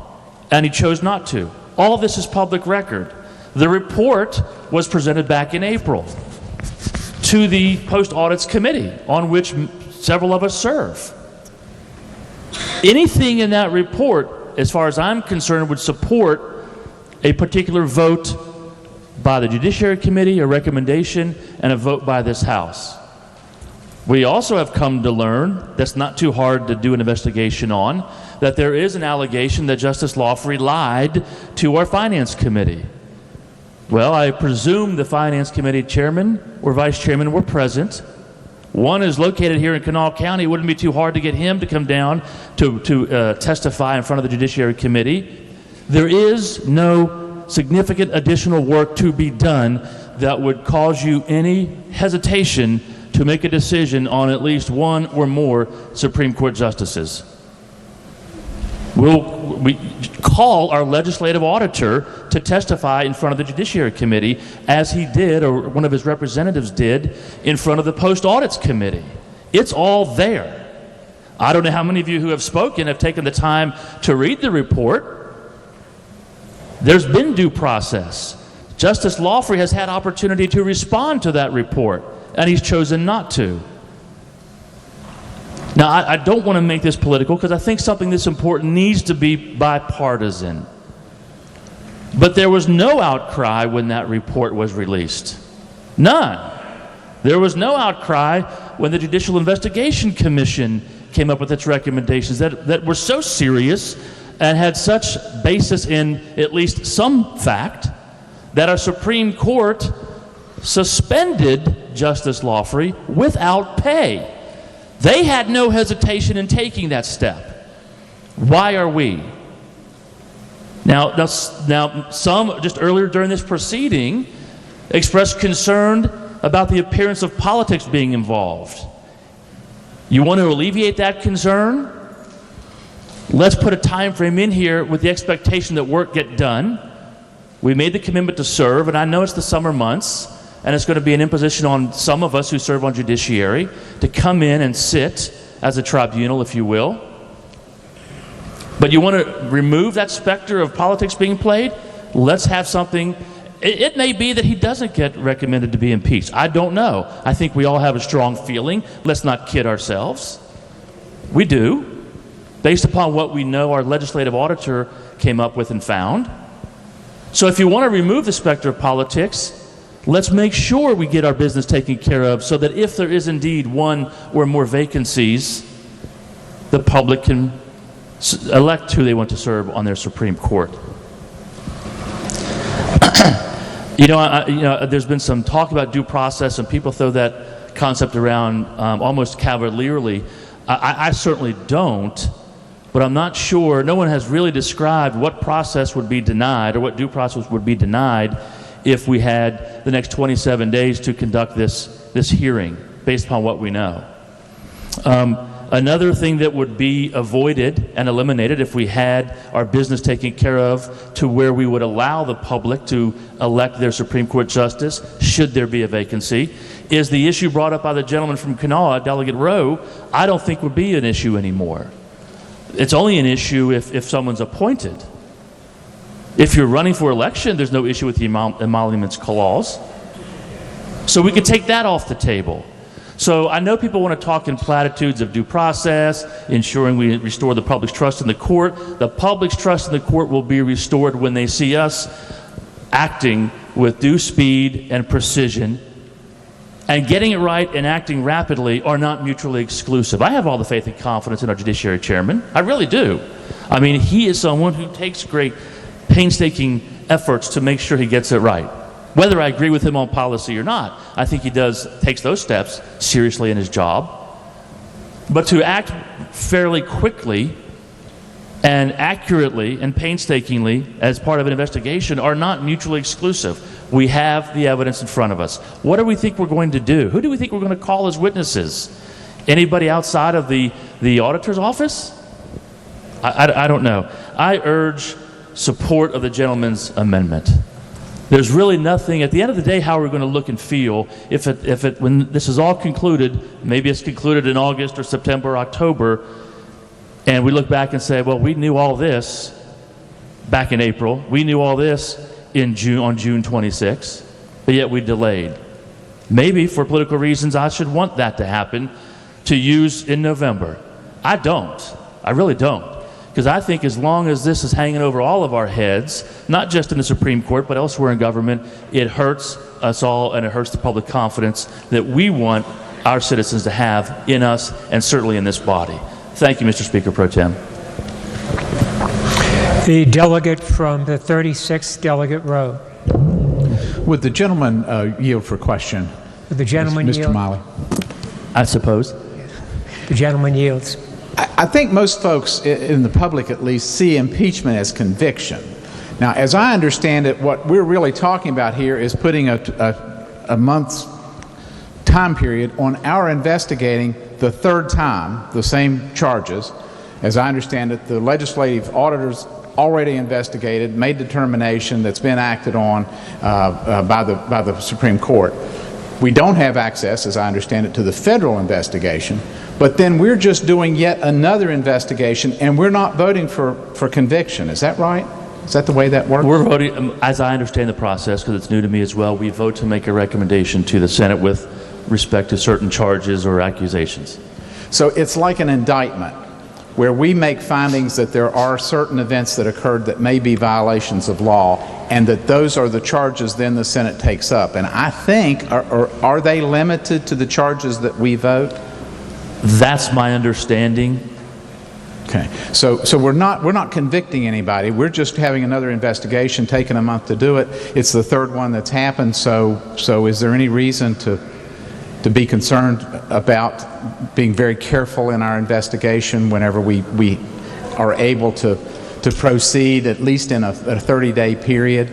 and he chose not to. All of this is public record. The report was presented back in April to the Post Audits Committee, on which several of us serve. Anything in that report, as far as I'm concerned, would support a particular vote by the Judiciary Committee, a recommendation, and a vote by this House. We also have come to learn, that's not too hard to do an investigation on, that there is an allegation that Justice Lawfrey lied to our Finance Committee. Well, I presume the Finance Committee chairman or vice chairman were present. One is located here in Kanawha County. It wouldn't be too hard to get him to come down to testify in front of the Judiciary Committee. There is no significant additional work to be done that would cause you any hesitation to make a decision on at least one or more Supreme Court justices. We call our legislative auditor to testify in front of the Judiciary Committee, as he did, or one of his representatives did, in front of the Post Audits Committee. It's all there. I don't know how many of you who have spoken have taken the time to read the report. There's been due process. Justice Lawfrey has had opportunity to respond to that report, and he's chosen not to. Now, I don't want to make this political because I think something this important needs to be bipartisan. But there was no outcry when that report was released. None. There was no outcry when the Judicial Investigation Commission came up with its recommendations that were so serious and had such basis in at least some fact that our Supreme Court suspended Justice Lawfrey without pay. They had no hesitation in taking that step. Why are we? Now, some just earlier during this proceeding expressed concern about the appearance of politics being involved. You want to alleviate that concern? Let's put a time frame in here with the expectation that work get done. We made the commitment to serve, and I know it's the summer months, and it's going to be an imposition on some of us who serve on judiciary to come in and sit as a tribunal, if you will. But you want to remove that specter of politics being played? Let's have something. It may be that he doesn't get recommended to be impeached. I don't know. I think we all have a strong feeling. Let's not kid ourselves. We do, based upon what we know our legislative auditor came up with and found. So if you want to remove the specter of politics, let's make sure we get our business taken care of so that if there is indeed one or more vacancies, the public can elect who they want to serve on their Supreme Court. There's been some talk about due process, and people throw that concept around almost cavalierly. I certainly don't, but I'm not sure. No one has really described what process would be denied or what due process would be denied if we had the next 27 days to conduct this hearing based upon what we know. Another thing that would be avoided and eliminated if we had our business taken care of to where we would allow the public to elect their Supreme Court justice, should there be a vacancy, is the issue brought up by the gentleman from Kanawha, Delegate Rowe, I don't think would be an issue anymore. It's only an issue if someone's appointed. If you're running for election, there's no issue with the emoluments clause. So we could take that off the table. So I know people want to talk in platitudes of due process, ensuring we restore the public's trust in the court. The public's trust in the court will be restored when they see us acting with due speed and precision. And getting it right and acting rapidly are not mutually exclusive. I have all the faith and confidence in our judiciary chairman. I really do. I mean, he is someone who takes great painstaking efforts to make sure he gets it right. Whether I agree with him on policy or not, I think he takes those steps seriously in his job. But to act fairly quickly and accurately and painstakingly as part of an investigation are not mutually exclusive. We have the evidence in front of us. What do we think we're going to do? Who do we think we're going to call as witnesses? Anybody outside of the auditor's office? I don't know. I urge support of the gentleman's amendment. There's really nothing, at the end of the day, how we're going to look and feel when this is all concluded, maybe it's concluded in August or September or October, and we look back and say, well, we knew all this back in April. We knew all this on June 26th, but yet we delayed. Maybe for political reasons I should want that to happen, to use in November. I don't. I really don't. Because I think as long as this is hanging over all of our heads, not just in the Supreme Court, but elsewhere in government, it hurts us all and it hurts the public confidence that we want our citizens to have in us and certainly in this body. Thank you, Mr. Speaker Pro Tem. The delegate from the 36th Delegate Row. Would the gentleman yield for question? Would the gentleman Mr. yield? Miley. I suppose. The gentleman yields. I think most folks, in the public at least, see impeachment as conviction. Now, as I understand it, what we're really talking about here is putting a month's time period on our investigating the third time the same charges. As I understand it, the legislative auditors already investigated, made determination that's been acted on by the Supreme Court. We don't have access, as I understand it, to the federal investigation, but then we're just doing yet another investigation, and we're not voting for conviction. Is that right? Is that the way that works? We're voting, as I understand the process, because it's new to me as well, we vote to make a recommendation to the Senate with respect to certain charges or accusations. So it's like an indictment, where we make findings that there are certain events that occurred that may be violations of law, and that those are the charges then the Senate takes up. And I think, are they limited to the charges that we vote? That's my understanding. Okay, so we're not convicting anybody. We're just having another investigation, taking a month to do it. It's the third one that's happened. So is there any reason to be concerned about being very careful in our investigation whenever we are able to proceed, at least in a 30-day period,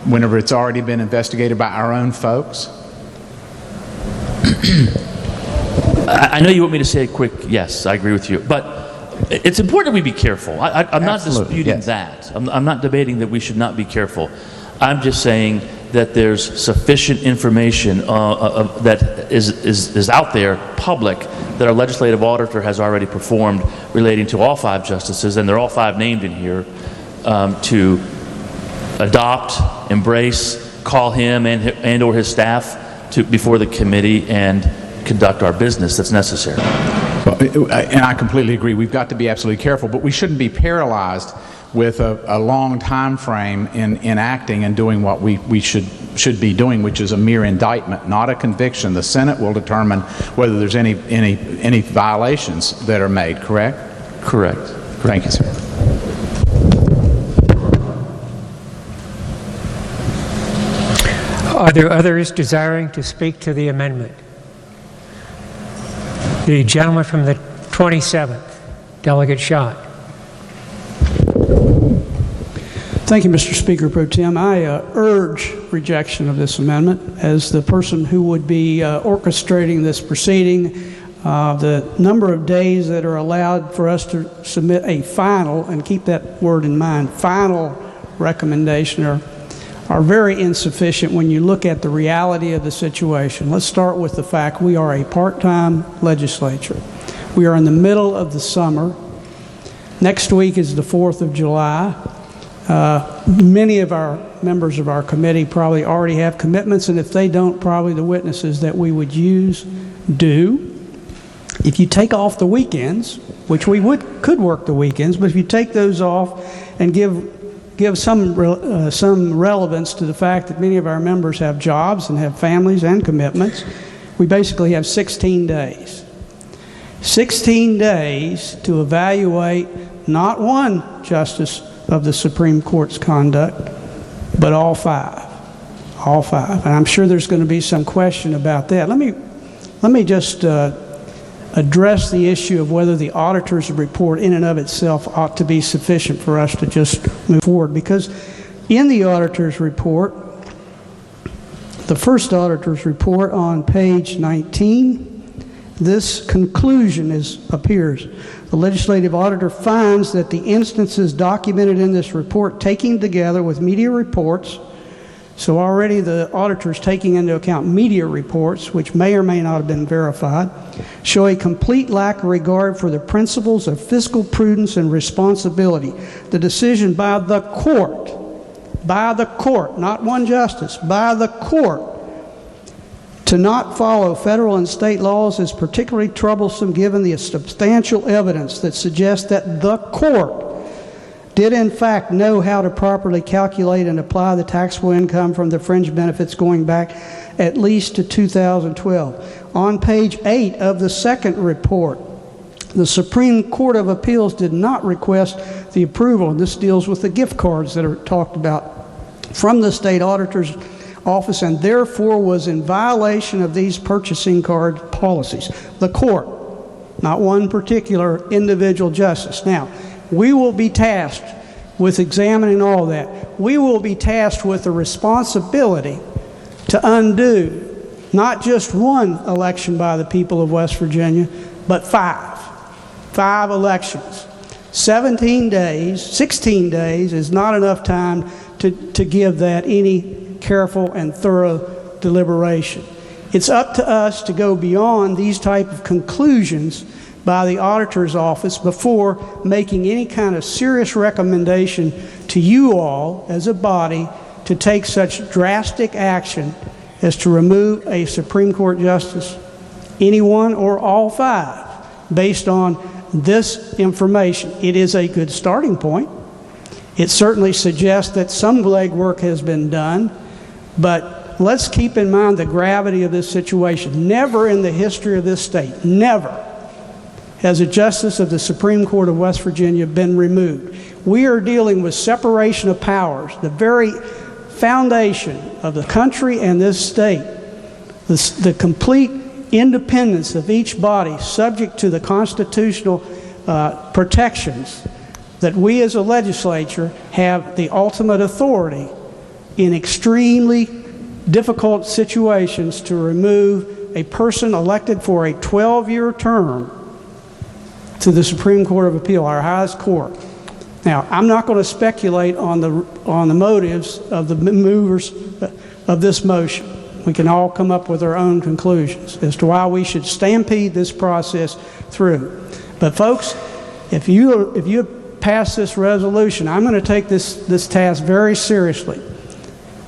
whenever it's already been investigated by our own folks? I know you want me to say a quick yes, I agree with you, but it's important that we be careful. I'm not disputing that. I'm not debating that we should not be careful. I'm just saying that there's sufficient information that is out there, public, that our legislative auditor has already performed relating to all 5 justices, and they're all 5 named in here, to adopt, embrace, call him and or his staff before the committee and conduct our business that's necessary. Well, and I completely agree. We've got to be absolutely careful, but we shouldn't be paralyzed with a long time frame in acting and doing what we should be doing, which is a mere indictment, not a conviction. The Senate will determine whether there's any violations that are made, correct? Correct. Thank you, sir. Are there others desiring to speak to the amendment? The gentleman from the 27th, Delegate Schott. Thank you, Mr. Speaker Pro Tem. I urge rejection of this amendment. As the person who would be orchestrating this proceeding, the number of days that are allowed for us to submit a final, and keep that word in mind, final recommendation are very insufficient when you look at the reality of the situation. Let's start with the fact we are a part-time legislature. We are in the middle of the summer. Next week is the 4th of July. Many of our members of our committee probably already have commitments, and if they don't, probably the witnesses that we would use do. If you take off the weekends, which we could work the weekends, but if you take those off and give some relevance to the fact that many of our members have jobs and have families and commitments, we basically have 16 days. 16 days to evaluate not one justice of the Supreme Court's conduct, but all 5. All 5. And I'm sure there's going to be some question about that. Let me just address the issue of whether the auditor's report in and of itself ought to be sufficient for us to just move forward. Because in the auditor's report, the first auditor's report on page 19, this conclusion appears. The legislative auditor finds that the instances documented in this report, taken together with media reports, so already the auditor's taking into account media reports, which may or may not have been verified, show a complete lack of regard for the principles of fiscal prudence and responsibility. The decision by the court, not one justice, by the court, to not follow federal and state laws is particularly troublesome given the substantial evidence that suggests that the court did in fact know how to properly calculate and apply the taxable income from the fringe benefits going back at least to 2012. On page 8 of the second report, the Supreme Court of Appeals did not request the approval, and this deals with the gift cards that are talked about, from the state auditor's office, and therefore was in violation of these purchasing card policies. The court, not one particular individual justice. Now, we will be tasked with examining all that. We will be tasked with the responsibility to undo not just one election by the people of West Virginia, but 5. 5 elections. 16 days is not enough time to give that any careful and thorough deliberation. It's up to us to go beyond these type of conclusions by the auditor's office before making any kind of serious recommendation to you all as a body to take such drastic action as to remove a Supreme Court justice, anyone or all five, based on this information. It is a good starting point. It certainly suggests that some legwork has been done, but let's keep in mind the gravity of this situation. Never in the history of this state, never, has a justice of the Supreme Court of West Virginia been removed. We are dealing with separation of powers, the very foundation of the country and this state, the complete independence of each body subject to the constitutional protections that we as a legislature have the ultimate authority in extremely difficult situations to remove a person elected for a 12-year term to the Supreme Court of Appeal, our highest court. Now, I'm not going to speculate on the motives of the movers of this motion. We can all come up with our own conclusions as to why we should stampede this process through. But folks, if you pass this resolution, I'm going to take this task very seriously.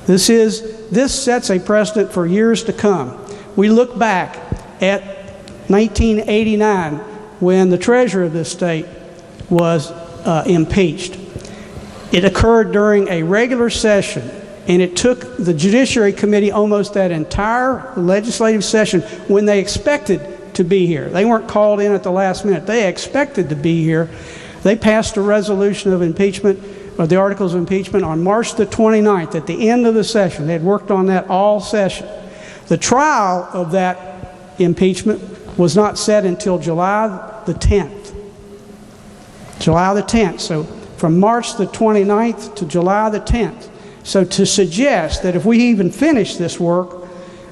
This sets a precedent for years to come. We look back at 1989 when the treasurer of this state was impeached. It occurred during a regular session, and it took the Judiciary Committee almost that entire legislative session when they expected to be here. They weren't called in at the last minute. They expected to be here. They passed a resolution of impeachment, or the articles of impeachment, on March the 29th at the end of the session. They had worked on that all session. The trial of that impeachment was not set until July the 10th. July the 10th. So from March the 29th to July the 10th. So to suggest that if we even finish this work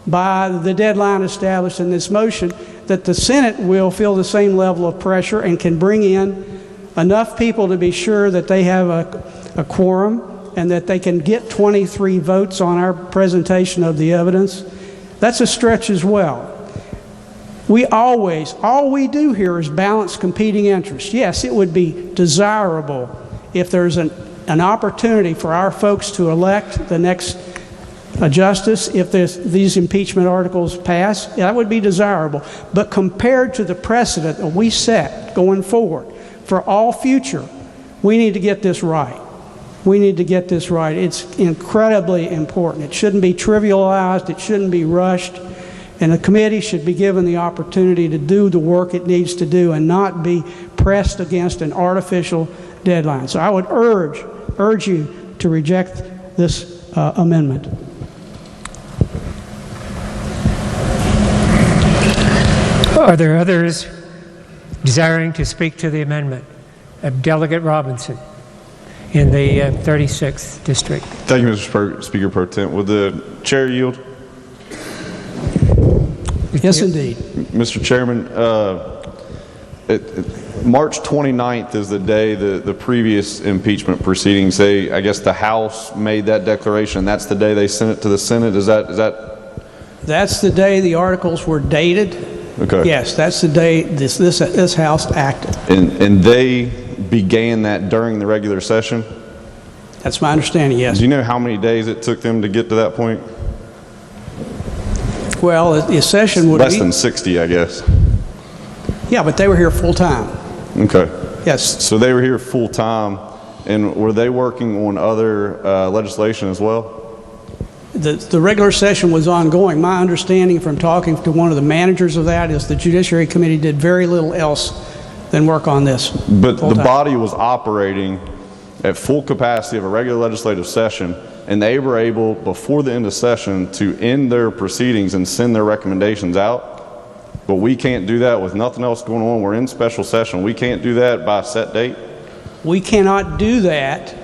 by the deadline established in this motion, that the Senate will feel the same level of pressure and can bring in enough people to be sure that they have a quorum and that they can get 23 votes on our presentation of the evidence, that's a stretch as well. All we do here is balance competing interests. Yes, it would be desirable if there's an opportunity for our folks to elect the next justice, if these impeachment articles pass, that would be desirable. But compared to the precedent that we set going forward for all future, we need to get this right. We need to get this right. It's incredibly important. It shouldn't be trivialized. It shouldn't be rushed. And the committee should be given the opportunity to do the work it needs to do and not be pressed against an artificial deadline. So I would urge you to reject this amendment. Are there others desiring to speak to the amendment? Delegate Robinson in the 36th District. Thank you, Mr. Speaker Pro Tem. Will the chair yield? Yes, indeed. Mr. Chairman, March 29th is the day the previous impeachment proceedings, I guess the House made that declaration. That's the day they sent it to the Senate. Is that? That's the day the articles were dated. Okay. Yes, that's the day this House acted. And they began that during the regular session? That's my understanding, yes. Do you know how many days it took them to get to that point? Well, the session would be less than 60, I guess. Yeah, but they were here full time. Okay. Yes. So they were here full time, and were they working on other legislation as well? The regular session was ongoing. My understanding from talking to one of the managers of that is the Judiciary Committee did very little else than work on this. But the body was operating at full capacity of a regular legislative session, and they were able, before the end of session, to end their proceedings and send their recommendations out. But we can't do that with nothing else going on. We're in special session. We can't do that by a set date. We cannot do that.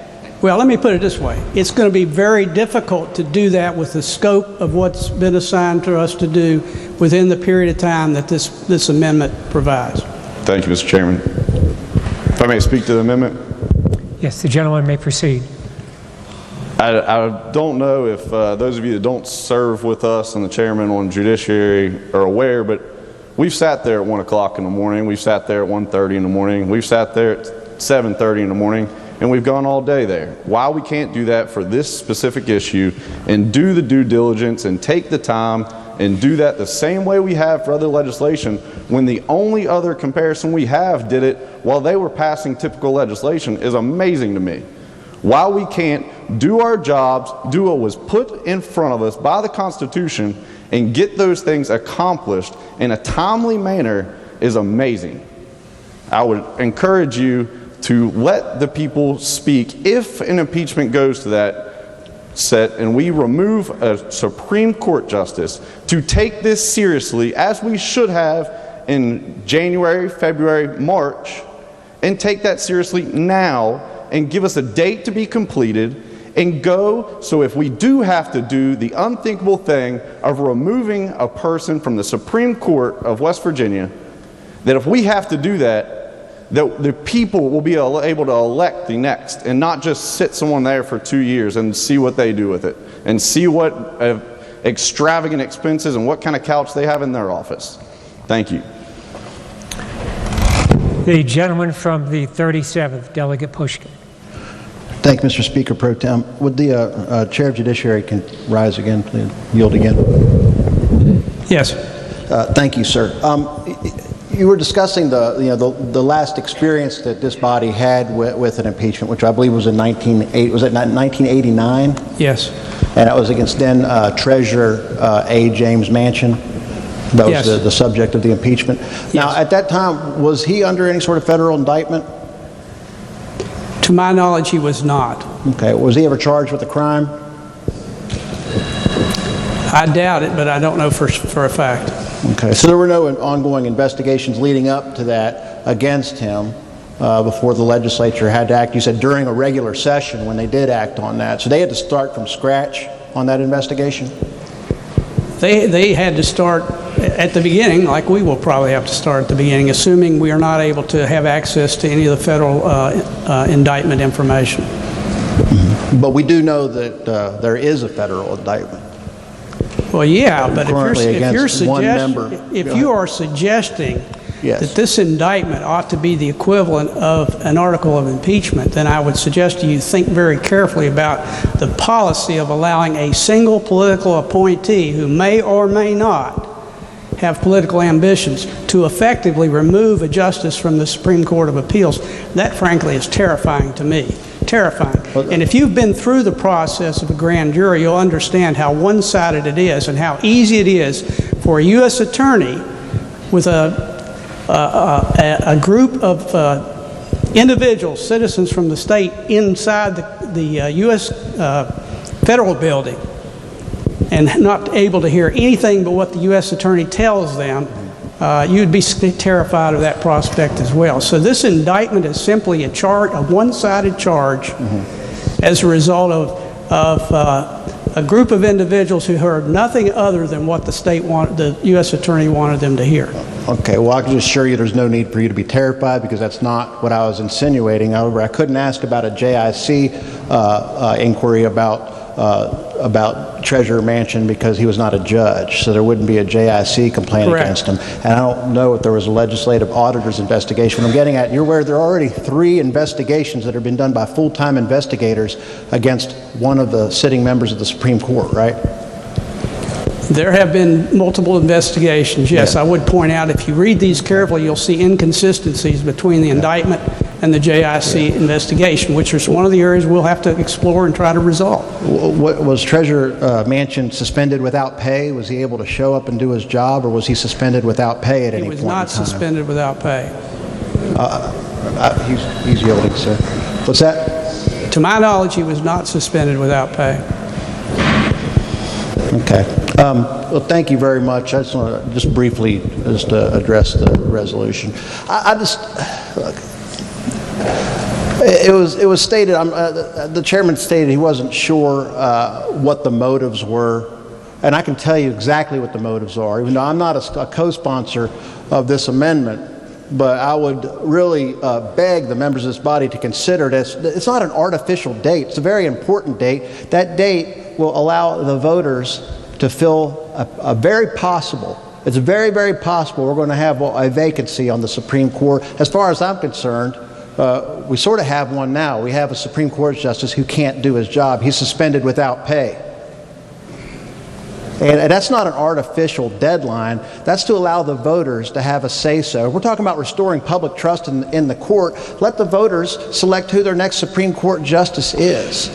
Well, let me put it this way. It's going to be very difficult to do that with the scope of what's been assigned to us to do within the period of time that this amendment provides. Thank you, Mr. Chairman. If I may speak to the amendment. Yes, the gentleman may proceed. I don't know if those of you that don't serve with us and the chairman on judiciary are aware, but we've sat there at 1 o'clock in the morning. We've sat there at 1:30 in the morning. We've sat there at 7:30 in the morning, and we've gone all day there. Why we can't do that for this specific issue and do the due diligence and take the time and do that the same way we have for other legislation, when the only other comparison we have did it while they were passing typical legislation, is amazing to me. Why we can't do our jobs, do what was put in front of us by the Constitution, and get those things accomplished in a timely manner is amazing. I would encourage you to let the people speak if an impeachment goes to that set and we remove a Supreme Court justice, to take this seriously as we should have in January, February, March, and take that seriously now and give us a date to be completed and go. So if we do have to do the unthinkable thing of removing a person from the Supreme Court of West Virginia, that if we have to do that, that the people will be able to elect the next and not just sit someone there for 2 years and see what they do with it and see what extravagant expenses and what kind of couch they have in their office. Thank you. The gentleman from the 37th, Delegate Pushkin. Thank you, Mr. Speaker Pro Tem. Would the Chair of Judiciary can rise again, please? Yield again. Yes. Thank you, sir. You were discussing the last experience that this body had with an impeachment, which I believe was in 1989? Yes. And it was against then Treasurer A. James Manchin. That was Yes. the subject of the impeachment. Yes. Now, at that time, was he under any sort of federal indictment? To my knowledge, he was not. Okay. Was he ever charged with a crime? I doubt it, but I don't know for a fact. Okay, so there were no ongoing investigations leading up to that against him before the legislature had to act. You said during a regular session when they did act on that. So they had to start from scratch on that investigation? They had to start at the beginning, like we will probably have to start at the beginning, assuming we are not able to have access to any of the federal indictment information. But we do know that there is a federal indictment. Well, yeah, but if you are suggesting Yes. that this indictment ought to be the equivalent of an article of impeachment, then I would suggest to you think very carefully about the policy of allowing a single political appointee who may or may not have political ambitions to effectively remove a justice from the Supreme Court of Appeals. That, frankly, is terrifying to me. Terrifying. And if you've been through the process of a grand jury, you'll understand how one-sided it is and how easy it is for a U.S. attorney with a group of individuals, citizens from the state, inside the U.S. federal building and not able to hear anything but what the U.S. attorney tells them. You'd be terrified of that prospect as well. So this indictment is simply a one-sided charge as a result of a group of individuals who heard nothing other than what the U.S. attorney wanted them to hear. Okay, well, I can just assure you there's no need for you to be terrified because that's not what I was insinuating. However, I couldn't ask about a JIC inquiry about Treasurer Manchin because he was not a judge, so there wouldn't be a JIC complaint Correct. against him. And I don't know if there was a legislative auditor's investigation. What I'm getting at, you're aware there are already 3 investigations that have been done by full-time investigators against one of the sitting members of the Supreme Court, right? There have been multiple investigations, yes. I would point out, if you read these carefully, you'll see inconsistencies between the indictment and the JIC investigation, which is one of the areas we'll have to explore and try to resolve. Was Treasurer Manchin suspended without pay? Was he able to show up and do his job, or was he suspended without pay at any point in time? He was not suspended without pay. He's yielding, sir. What's that? To my knowledge, he was not suspended without pay. Okay. Well, thank you very much. I just want to briefly address the resolution. Look, it was stated. The chairman stated he wasn't sure what the motives were, and I can tell you exactly what the motives are. Even though I'm not a co-sponsor of this amendment, but I would really beg the members of this body to consider this. It's not an artificial date. It's a very important date. That date will allow the voters to fill a very possible, it's very, very possible we're going to have a vacancy on the Supreme Court. As far as I'm concerned, we sort of have one now. We have a Supreme Court justice who can't do his job. He's suspended without pay. And that's not an artificial deadline. That's to allow the voters to have a say-so. We're talking about restoring public trust in the court. Let the voters select who their next Supreme Court justice is.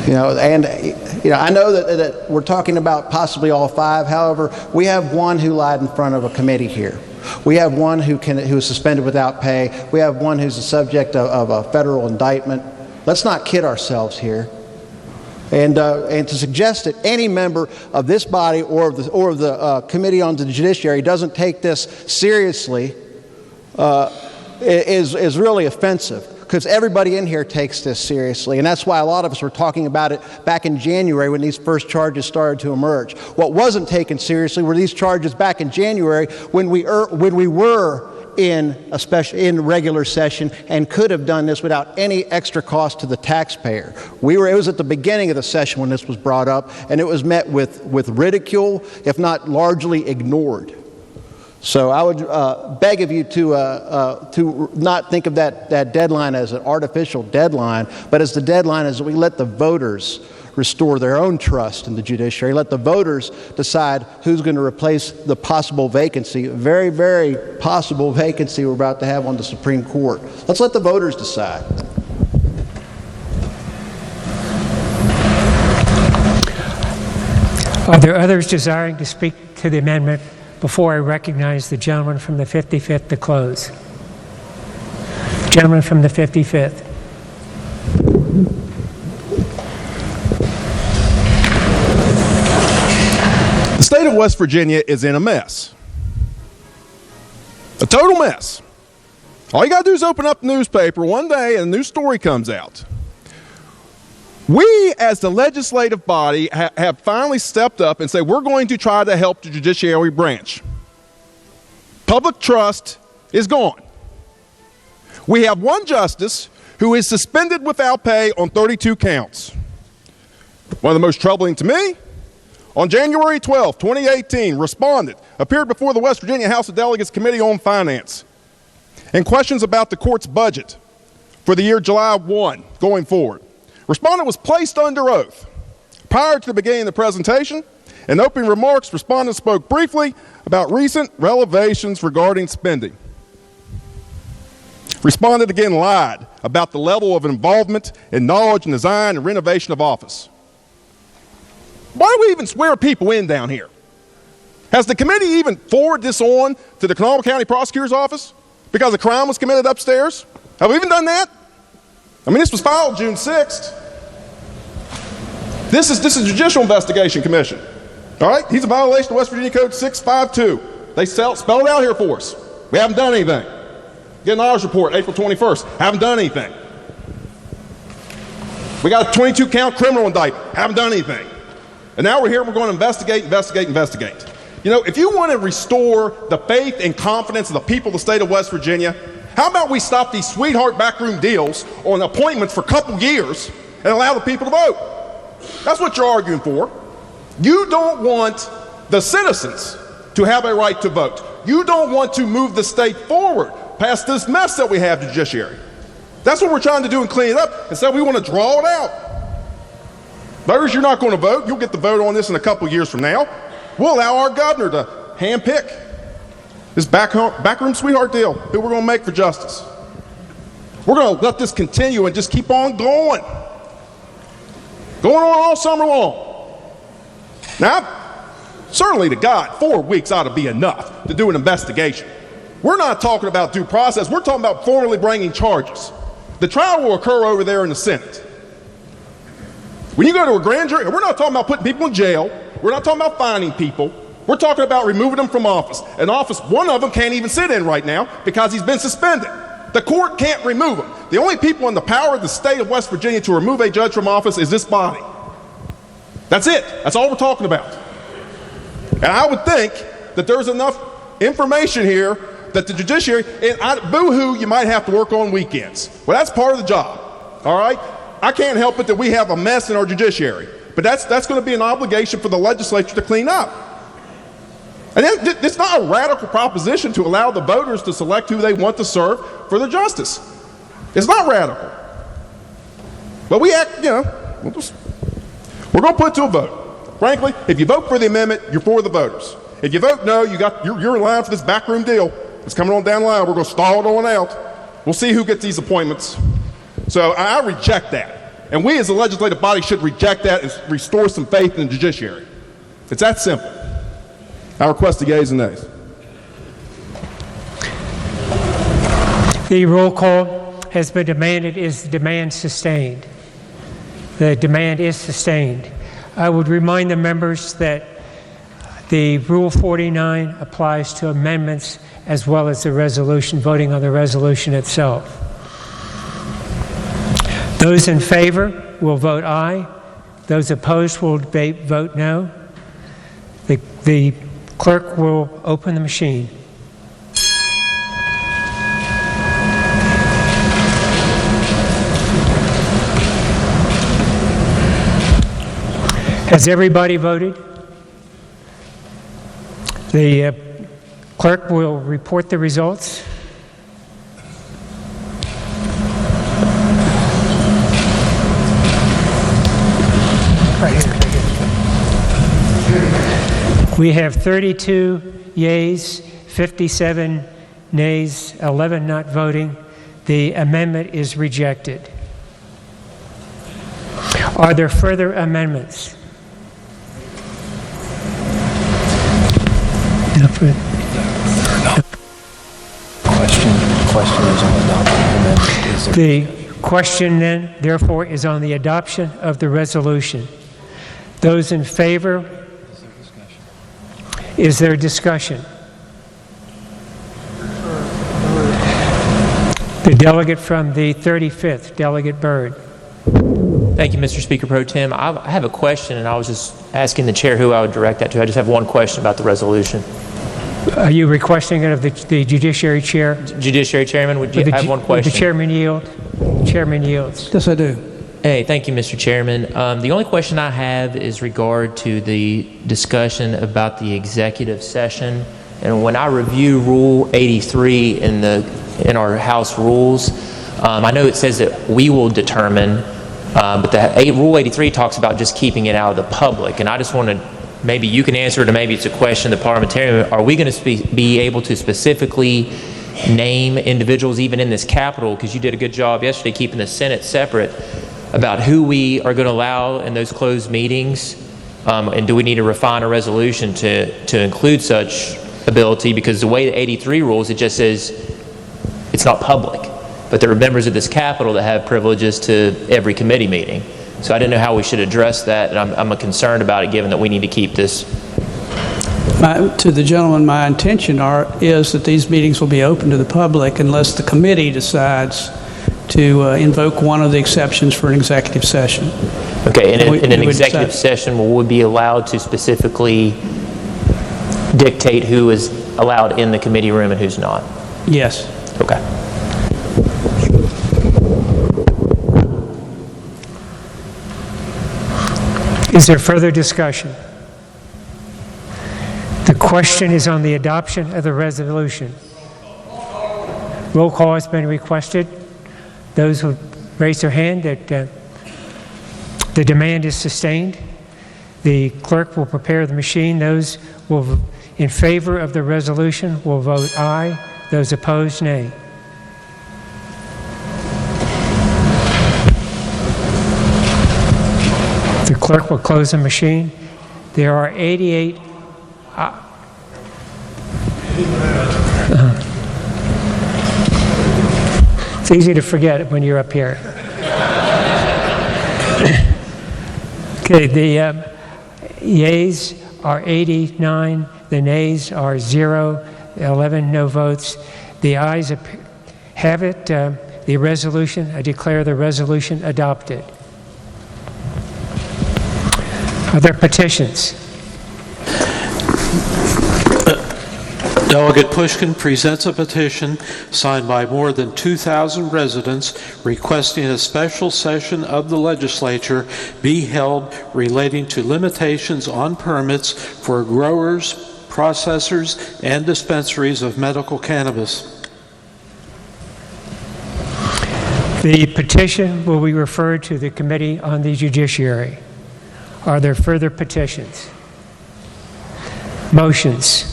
I know that we're talking about possibly all five. However, we have one who lied in front of a committee here. We have one who is suspended without pay. We have one who's the subject of a federal indictment. Let's not kid ourselves here. And to suggest that any member of this body or of the Committee on the Judiciary doesn't take this seriously is really offensive, because everybody in here takes this seriously. And that's why a lot of us were talking about it back in January when these first charges started to emerge. What wasn't taken seriously were these charges back in January when we were in regular session and could have done this without any extra cost to the taxpayer. It was at the beginning of the session when this was brought up, and it was met with ridicule, if not largely ignored. So I would beg of you to not think of that deadline as an artificial deadline, but as the deadline as we let the voters restore their own trust in the judiciary. Let the voters decide who's going to replace the possible vacancy, very, very possible vacancy we're about to have on the Supreme Court. Let's let the voters decide. Are there others desiring to speak to the amendment before I recognize the gentleman from the 55th to close? Gentleman from the 55th. The state of West Virginia is in a mess. A total mess. All you got to do is open up the newspaper one day and a new story comes out. We, as the legislative body, have finally stepped up and said we're going to try to help the judiciary branch. Public trust is gone. We have one justice who is suspended without pay on 32 counts. One of the most troubling to me, on January 12, 2018, respondent appeared before the West Virginia House of Delegates Committee on Finance and questions about the court's budget for the year July 1 going forward. Respondent was placed under oath. Prior to the beginning of the presentation, in opening remarks, respondent spoke briefly about recent revelations regarding spending. Respondent again lied about the level of involvement in knowledge and design and renovation of office. Why do we even swear people in down here? Has the committee even forwarded this on to the Kanawha County Prosecutor's Office because a crime was committed upstairs? Have we even done that? I mean, this was filed June 6th. This is a Judicial Investigation Commission. All right? He's a violation of West Virginia Code 652. They spell it out here for us. We haven't done anything. Get an audit report April 21st. Haven't done anything. We got a 22-count criminal indictment. Haven't done anything. And now we're here, we're going to investigate. You know, if you want to restore the faith and confidence of the people of the state of West Virginia, how about we stop these sweetheart backroom deals on appointments for a couple years and allow the people to vote? That's what you're arguing for. You don't want the citizens to have a right to vote. You don't want to move the state forward past this mess that we have the judiciary. That's what we're trying to do and clean it up. Instead, we want to draw it out. Voters, you're not going to vote. You'll get the vote on this in a couple years from now. We'll allow our governor to handpick this backroom sweetheart deal who we're going to make for justice. We're going to let this continue and just keep on going. Going on all summer long. Now, certainly to God, 4 weeks ought to be enough to do an investigation. We're not talking about due process. We're talking about formally bringing charges. The trial will occur over there in the Senate. When you go to a grand jury, we're not talking about putting people in jail. We're not talking about fining people. We're talking about removing them from office. An office one of them can't even sit in right now because he's been suspended. The court can't remove him. The only people in the power of the state of West Virginia to remove a judge from office is this body. That's it. That's all we're talking about. And I would think that there's enough information here that the judiciary, and boo-hoo, you might have to work on weekends. Well, that's part of the job, all right? I can't help it that we have a mess in our judiciary, but that's going to be an obligation for the legislature to clean up. And it's not a radical proposition to allow the voters to select who they want to serve for their justice. It's not radical. But we act, we're going to put it to a vote. Frankly, if you vote for the amendment, you're for the voters. If you vote no, you're in line for this backroom deal. It's coming on down the line. We're going to stall it on out. We'll see who gets these appointments. So I reject that. And we as a legislative body should reject that and restore some faith in the judiciary. It's that simple. I request the yeas and nays. The roll call has been demanded. Is the demand sustained? The demand is sustained. I would remind the members that the Rule 49 applies to amendments as well as the resolution, voting on the resolution itself. Those in favor will vote aye. Those opposed will vote no. The clerk will open the machine. Has everybody voted? The clerk will report the results. We have 32 yeas, 57 nays, 11 not voting. The amendment is rejected. Are there further amendments? Question is on adopting the amendment. The question then, therefore, is on the adoption of the resolution. Those in favor? Is there discussion? The delegate from the 35th, Delegate Byrd. Thank you, Mr. Speaker Pro Tem. I have a question, and I was just asking the chair who I would direct that to. I just have one question about the resolution. Are you requesting it of the Judiciary Chair? Judiciary Chairman, would you have one question? Would the Chairman yield? Chairman yields. Yes, I do. Hey, thank you, Mr. Chairman. The only question I have is regard to the discussion about the executive session. And when I review Rule 83 in our House rules, I know it says that we will determine, but Rule 83 talks about just keeping it out of the public. And I just want to, maybe you can answer it, or maybe it's a question of the parliamentarian. Are we going to be able to specifically name individuals even in this Capitol, because you did a good job yesterday keeping the Senate separate, about who we are going to allow in those closed meetings? And do we need to refine a resolution to include such ability? Because the way the 83 rules, it just says it's not public. But there are members of this Capitol that have privileges to every committee meeting. So I didn't know how we should address that, and I'm concerned about it given that we need to keep this. To the gentleman, my intention is that these meetings will be open to the public unless the committee decides to invoke one of the exceptions for an executive session. Okay, in an executive session, will we be allowed to specifically dictate who is allowed in the committee room and who's not? Yes. Okay. Is there further discussion? The question is on the adoption of the resolution. Roll call has been requested. Those who raise their hand that the demand is sustained, the clerk will prepare the machine. Those in favor of the resolution will vote aye. Those opposed, nay. The clerk will close the machine. There are 88. It's easy to forget when you're up here. Okay, the yeas are 89, the nays are 0, 11 no votes. The ayes have it. The resolution, I declare the resolution adopted. Are there petitions? Delegate Pushkin presents a petition signed by more than 2,000 residents requesting a special session of the legislature be held relating to limitations on permits for growers, processors, and dispensaries of medical cannabis. The petition will be referred to the Committee on the Judiciary. Are there further petitions? Motions?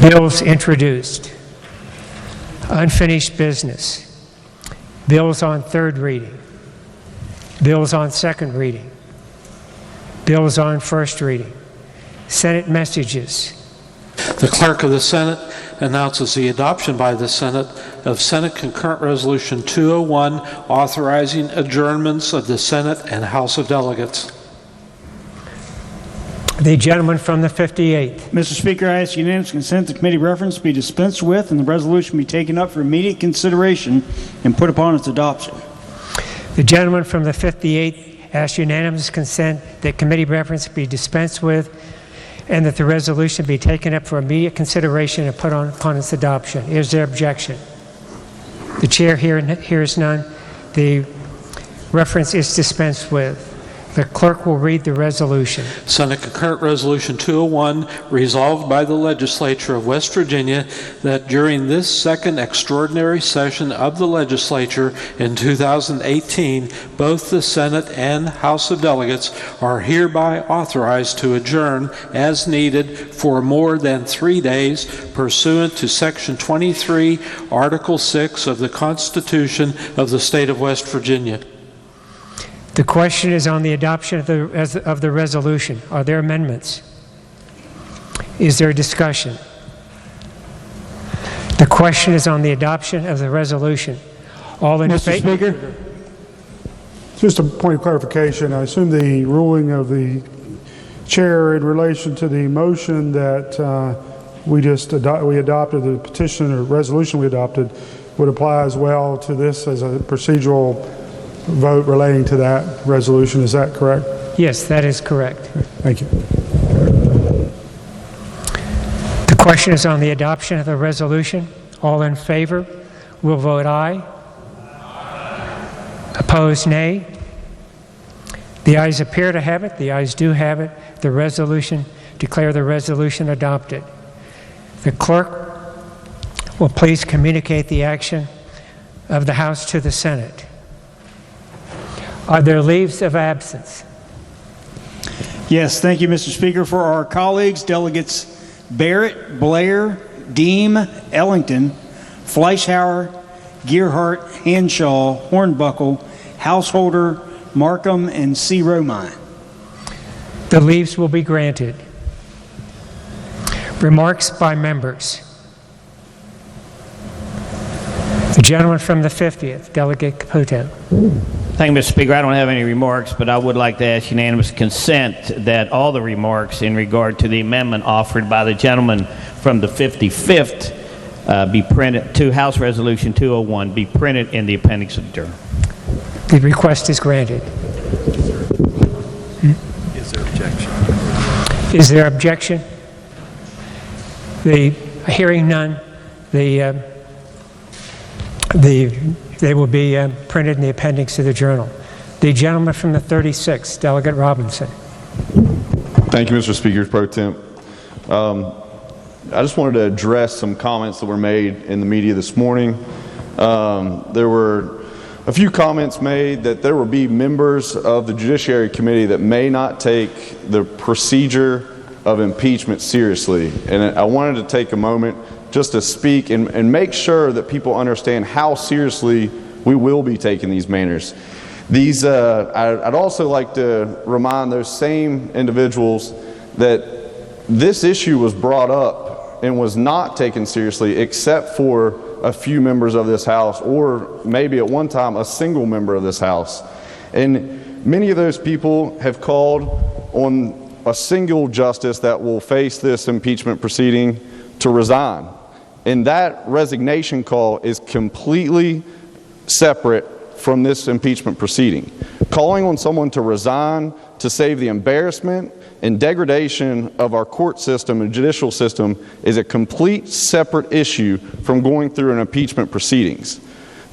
Bills introduced. Unfinished business. Bills on third reading. Bills on second reading. Bills on first reading. Senate messages. The Clerk of the Senate announces the adoption by the Senate of Senate Concurrent Resolution 201 authorizing adjournments of the Senate and House of Delegates. The gentleman from the 58th. Mr. Speaker, I ask unanimous consent the committee reference be dispensed with and the resolution be taken up for immediate consideration and put upon its adoption. The gentleman from the 58th asks unanimous consent that committee reference be dispensed with and that the resolution be taken up for immediate consideration and put upon its adoption. Is there objection? The chair hears none. The reference is dispensed with. The clerk will read the resolution. Senate Concurrent Resolution 201, resolved by the Legislature of West Virginia that during this second extraordinary session of the Legislature in 2018, both the Senate and House of Delegates are hereby authorized to adjourn as needed for more than 3 days pursuant to Section 23, Article 6 of the Constitution of the State of West Virginia. The question is on the adoption of the resolution. Are there amendments? Is there discussion? The question is on the adoption of the resolution. All in Mr. Speaker? Just a point of clarification. I assume the ruling of the chair in relation to the motion that we adopted, the petition or resolution we adopted, would apply as well to this as a procedural vote relating to that resolution. Is that correct? Yes, that is correct. Thank you. The question is on the adoption of the resolution. All in favor will vote aye. Opposed, nay. The ayes appear to have it. The ayes do have it. The resolution, declare the resolution adopted. The clerk will please communicate the action of the House to the Senate. Are there leaves of absence? Yes, thank you, Mr. Speaker. For our colleagues, delegates Barrett, Blair, Deem, Ellington, Fleischhauer, Gearhart, Hanshaw, Hornbuckle, Householder, Markham, and C. Romine. The leaves will be granted. Remarks by members. The gentleman from the 50th, Delegate Caputo. Thank you, Mr. Speaker. I don't have any remarks, but I would like to ask unanimous consent that all the remarks in regard to the amendment offered by the gentleman from the 55th be printed to House Resolution 201 be printed in the appendix of the journal. The request is granted. Is there objection? Is there objection? Hearing none, they will be printed in the appendix of the journal. The gentleman from the 36th, Delegate Robinson. Thank you, Mr. Speaker Pro Temp. I just wanted to address some comments that were made in the media this morning. There were a few comments made that there will be members of the Judiciary Committee that may not take the procedure of impeachment seriously. And I wanted to take a moment just to speak and make sure that people understand how seriously we will be taking these matters. I'd also like to remind those same individuals that this issue was brought up and was not taken seriously except for a few members of this House, or maybe at one time a single member of this House. And many of those people have called on a single justice that will face this impeachment proceeding to resign. And that resignation call is completely separate from this impeachment proceeding. Calling on someone to resign to save the embarrassment and degradation of our court system and judicial system is a complete separate issue from going through an impeachment proceedings.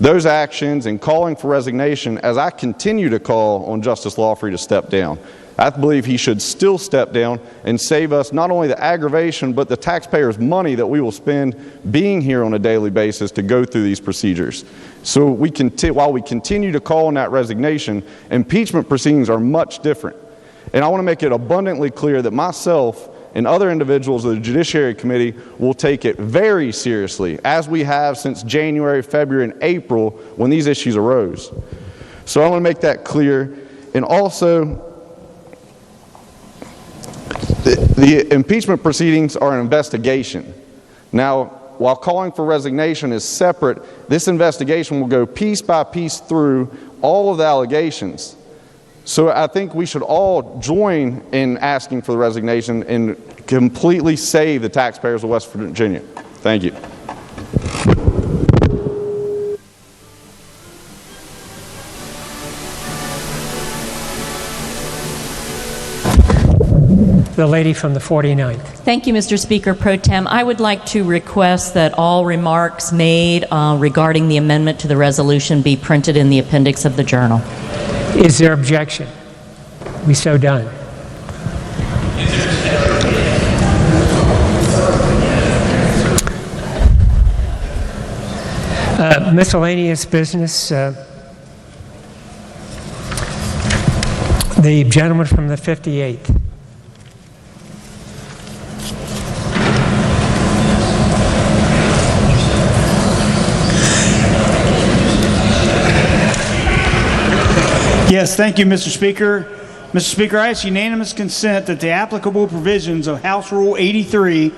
Those actions and calling for resignation, as I continue to call on Justice Lawfrey to step down, I believe he should still step down and save us not only the aggravation, but the taxpayers' money that we will spend being here on a daily basis to go through these procedures. So while we continue to call on that resignation, impeachment proceedings are much different. And I want to make it abundantly clear that myself and other individuals of the Judiciary Committee will take it very seriously, as we have since January, February, and April when these issues arose. So I want to make that clear. And also, the impeachment proceedings are an investigation. Now, while calling for resignation is separate, this investigation will go piece by piece through all of the allegations. So I think we should all join in asking for the resignation and completely save the taxpayers of West Virginia. Thank you. The lady from the 49th. Thank you, Mr. Speaker Pro Tem. I would like to request that all remarks made regarding the amendment to the resolution be printed in the appendix of the journal. Is there objection? We so done. Miscellaneous business. The gentleman from the 58th. Yes, thank you, Mr. Speaker. Mr. Speaker, I ask unanimous consent that the applicable provisions of House Rule 83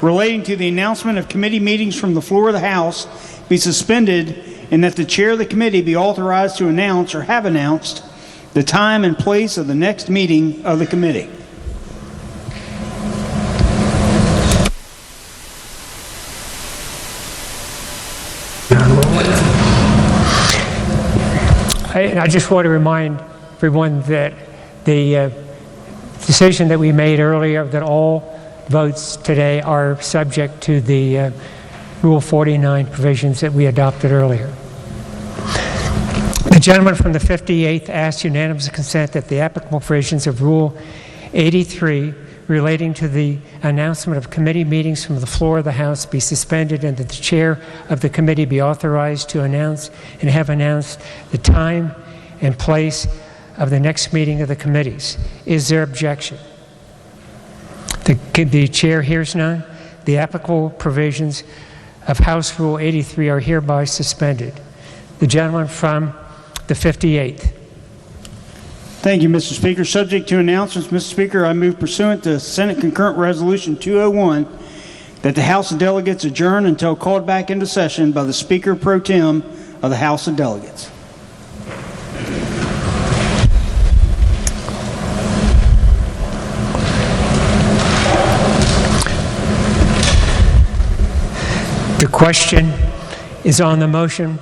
relating to the announcement of committee meetings from the floor of the House be suspended and that the chair of the committee be authorized to announce or have announced the time and place of the next meeting of the committee. I just want to remind everyone that the decision that we made earlier that all votes today are subject to the Rule 49 provisions that we adopted earlier. The gentleman from the 58th asked unanimous consent that the applicable provisions of Rule 83 relating to the announcement of committee meetings from the floor of the House be suspended and that the chair of the committee be authorized to announce and have announced the time and place of the next meeting of the committees. Is there objection? The chair hears none. The applicable provisions of House Rule 83 are hereby suspended. The gentleman from the 58th. Thank you, Mr. Speaker. Subject to announcements, Mr. Speaker, I move pursuant to Senate Concurrent Resolution 201 that the House of Delegates adjourn until called back into session by the Speaker Pro Tem of the House of Delegates. The question is on the motion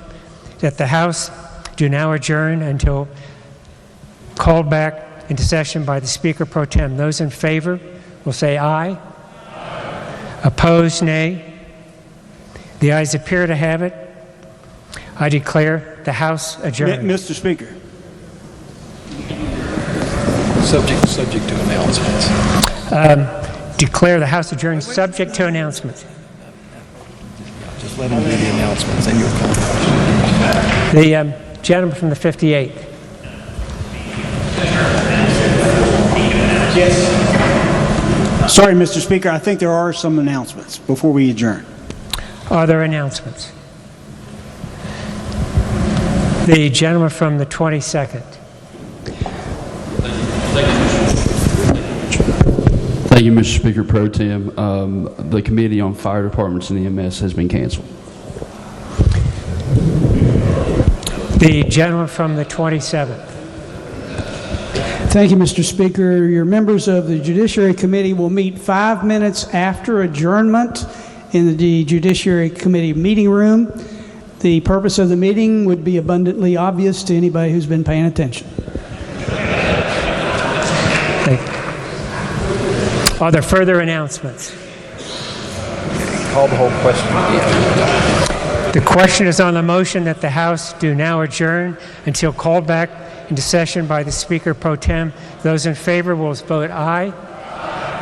that the House do now adjourn until called back into session by the Speaker Pro Tem. Those in favor will say aye. Aye. Opposed, nay. The ayes appear to have it. I declare the House adjourned. Mr. Speaker. Subject to announcements. Declare the House adjourned subject to announcements. Just let him do the announcements and you'll come. The gentleman from the 58th. Yes. Sorry, Mr. Speaker, I think there are some announcements before we adjourn. Are there announcements? The gentleman from the 22nd. Thank you, Mr. Speaker Pro Tem. The Committee on Fire Departments and EMS has been canceled. The gentleman from the 27th. Thank you, Mr. Speaker. Your members of the Judiciary Committee will meet 5 minutes after adjournment in the Judiciary Committee meeting room. The purpose of the meeting would be abundantly obvious to anybody who's been paying attention. Are there further announcements? Call the whole question again. The question is on the motion that the House do now adjourn until called back into session by the Speaker Pro Tem. Those in favor will vote aye.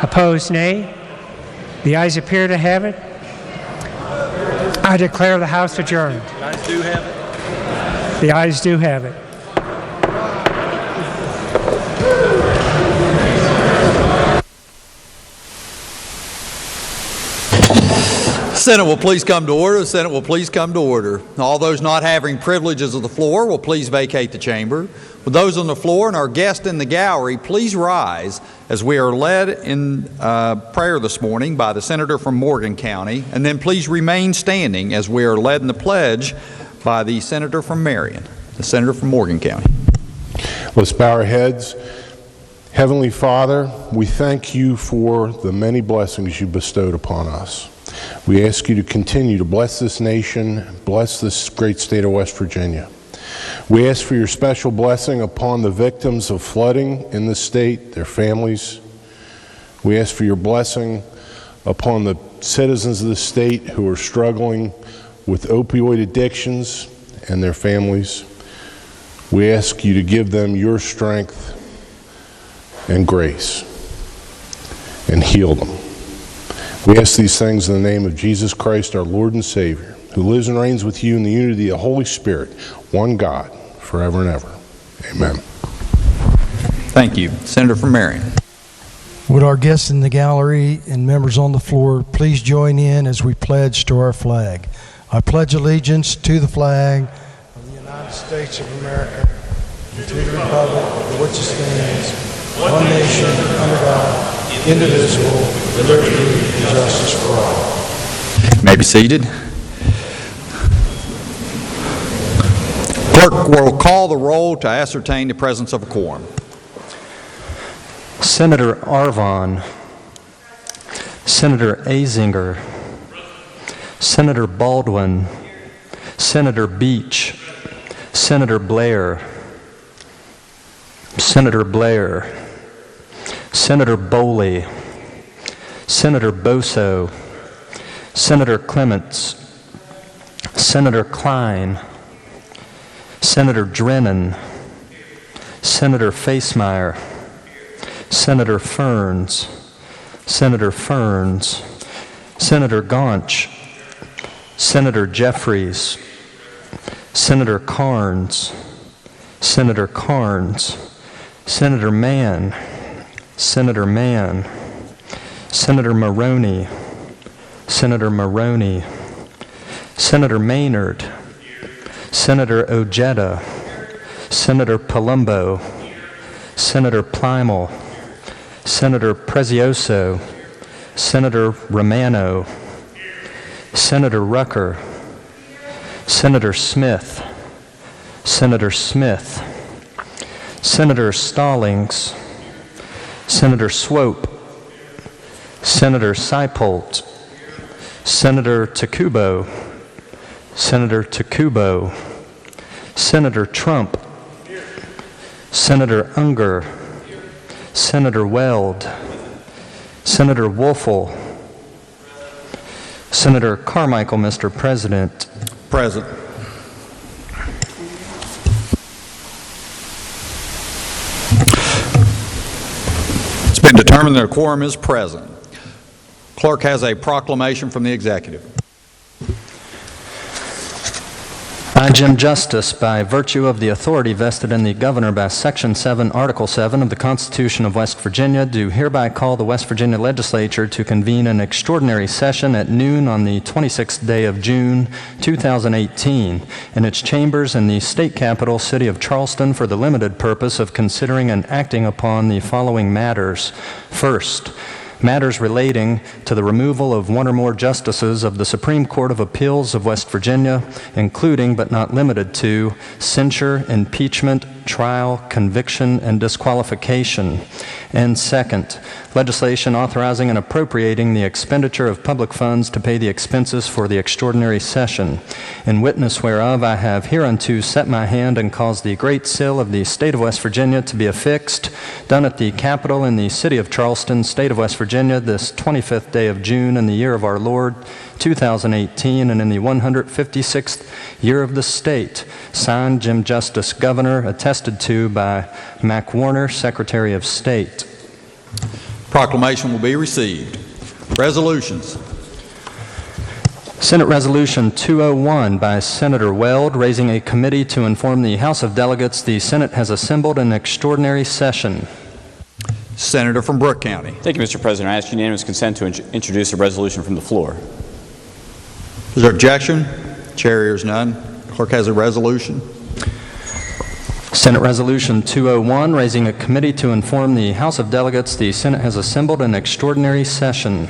Opposed, nay. The ayes appear to have it. I declare the House adjourned. The ayes do have it. The ayes do have it. Senate will please come to order. The Senate will please come to order. All those not having privileges of the floor will please vacate the chamber. With those on the floor and our guests in the gallery, please rise as we are led in prayer this morning by the Senator from Morgan County, and then please remain standing as we are led in the pledge by the Senator from Marion, the Senator from Morgan County. Let's bow our heads. Heavenly Father, we thank you for the many blessings you bestowed upon us. We ask you to continue to bless this nation, bless this great state of West Virginia. We ask for your special blessing upon the victims of flooding in the state, their families. We ask for your blessing upon the citizens of the state who are struggling with opioid addictions and their families. We ask you to give them your strength and grace and heal them. We ask these things in the name of Jesus Christ, our Lord and Savior, who lives and reigns with you in the unity of the Holy Spirit, one God, forever and ever. Amen. Thank you. Senator from Marion. Would our guests in the gallery and members on the floor please join in as we pledge to our flag. I pledge allegiance to the flag of the United States of America and to the republic for which it stands, one nation, under God, indivisible, with liberty and justice for all. You may be seated. Clerk will call the roll to ascertain the presence of a quorum. Senator Arvon, Senator Azinger, Senator Baldwin, Senator Beach, Senator Blair, Senator Blair, Senator Boley, Senator Boso, Senator Clements, Senator Klein, Senator Drennan, Senator Facemeyer, Senator Ferns, Senator Ferns, Senator Gaunch, Senator Jeffries, Senator Carnes, Senator Carnes, Senator Mann, Senator Mann, Senator Maroney, Senator Maroney, Senator Maynard, Senator Ojeda, Senator Palumbo, Senator Plymel, Senator Prezioso, Senator Romano, Senator Rucker, Senator Smith, Senator Smith, Senator Stallings, Senator Swope, Senator Seipolt, Senator Takubo, Senator Takubo, Senator Trump, Senator Unger, Senator Weld, Senator Woelfel, Senator Carmichael, Mr. President. Present. It's been determined that a quorum is present. Clerk has a proclamation from the executive. I, Jim Justice, by virtue of the authority vested in the governor by Section 7, Article 7 of the Constitution of West Virginia, do hereby call the West Virginia Legislature to convene an extraordinary session at noon on the 26th day of June, 2018, in its chambers in the state capital, city of Charleston, for the limited purpose of considering and acting upon the following matters. First, matters relating to the removal of one or more justices of the Supreme Court of Appeals of West Virginia, including but not limited to censure, impeachment, trial, conviction, and disqualification. And second, legislation authorizing and appropriating the expenditure of public funds to pay the expenses for the extraordinary session. In witness whereof I have hereunto set my hand and caused the great seal of the state of West Virginia to be affixed, done at the Capitol in the city of Charleston, state of West Virginia, this 25th day of June in the year of our Lord, 2018, and in the 156th year of the state. Signed, Jim Justice, Governor, attested to by Mac Warner, Secretary of State. Proclamation will be received. Resolutions. Senate Resolution 201 by Senator Weld, raising a committee to inform the House of Delegates the Senate has assembled an extraordinary session. Senator from Brooke County. Thank you, Mr. President. I ask unanimous consent to introduce a resolution from the floor. Is there objection? Chair hears none. Clerk has a resolution. Senate Resolution 201, raising a committee to inform the House of Delegates the Senate has assembled an extraordinary session.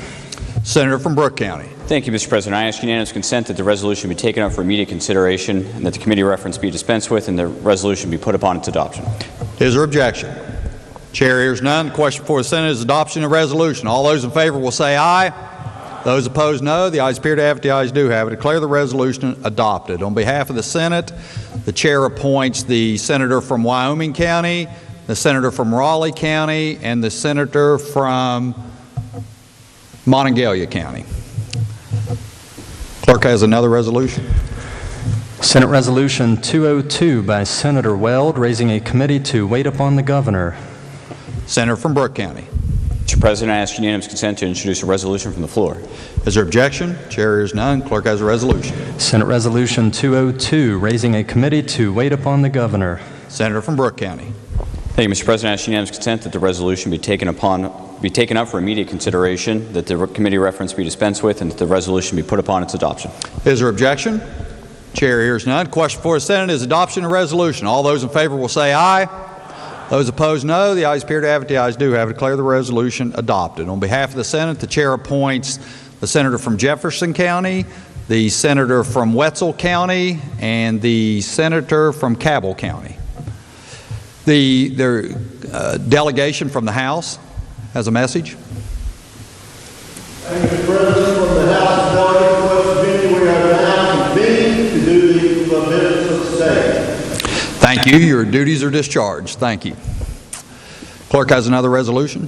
Senator from Brooke County. Thank you, Mr. President. I ask unanimous consent that the resolution be taken up for immediate consideration and that the committee reference be dispensed with and the resolution be put upon its adoption. Is there objection? Chair hears none. The question before the Senate is adoption of resolution. All those in favor will say aye. Those opposed, no. The ayes appear to have it. The ayes do have it. Declare the resolution adopted. On behalf of the Senate, the chair appoints the senator from Wyoming County, the senator from Raleigh County, and the senator from Monongalia County. Clerk has another resolution. Senate Resolution 202 by Senator Weld, raising a committee to wait upon the governor. Senator from Brooke County. Mr. President, I ask unanimous consent to introduce a resolution from the floor. Is there objection? Chair hears none. Clerk has a resolution. Senate Resolution 202, raising a committee to wait upon the governor. Senator from Brooke County. Thank you, Mr. President. I ask unanimous consent that the resolution be taken up for immediate consideration, that the committee reference be dispensed with, and that the resolution be put upon its adoption. Is there objection? Chair hears none. Question before the Senate is adoption of resolution. All those in favor will say aye. Those opposed, no. The ayes appear to have it. The ayes do have it. Declare the resolution adopted. On behalf of the Senate, the chair appoints the senator from Jefferson County, the senator from Wetzel County, and the senator from Cabell County. The delegation from the House has a message. Thank you, Mr. President. From the House of Delegates of West Virginia, we are now convened to do the business of the state. Thank you. Your duties are discharged. Thank you. Clerk has another resolution.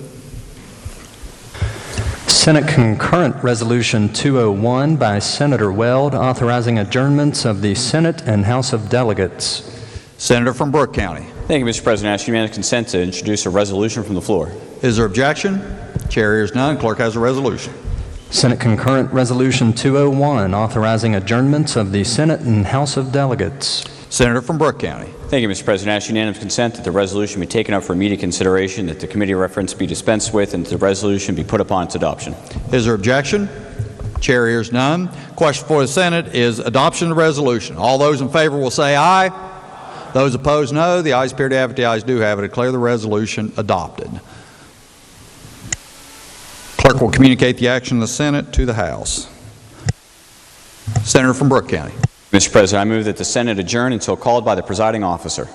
Senate Concurrent Resolution 201 by Senator Weld, authorizing adjournments of the Senate and House of Delegates. Senator from Brooke County. Thank you, Mr. President. I ask unanimous consent to introduce a resolution from the floor. Is there objection? Chair hears none. Clerk has a resolution. Senate Concurrent Resolution 201, authorizing adjournments of the Senate and House of Delegates. Senator from Brooke County. Thank you, Mr. President. I ask unanimous consent that the resolution be taken up for immediate consideration, that the committee reference be dispensed with, and that the resolution be put upon its adoption. Is there objection? Chair hears none. Question for the Senate is adoption of the resolution. All those in favor will say aye. Those opposed, no. The ayes appear to have it. The ayes do have it. Declare the resolution adopted. Clerk will communicate the action of the Senate to the House. Senator from Brooke County. Mr. President, I move that the Senate adjourn until called by the presiding officer.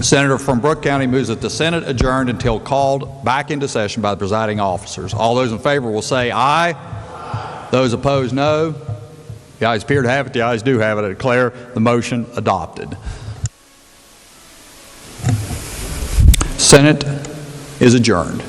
Senator from Brooke County moves that the Senate adjourned until called back into session by the presiding officers. All those in favor will say aye. Those opposed, no. The ayes appear to have it. The ayes do have it. I declare the motion adopted. Senate is adjourned.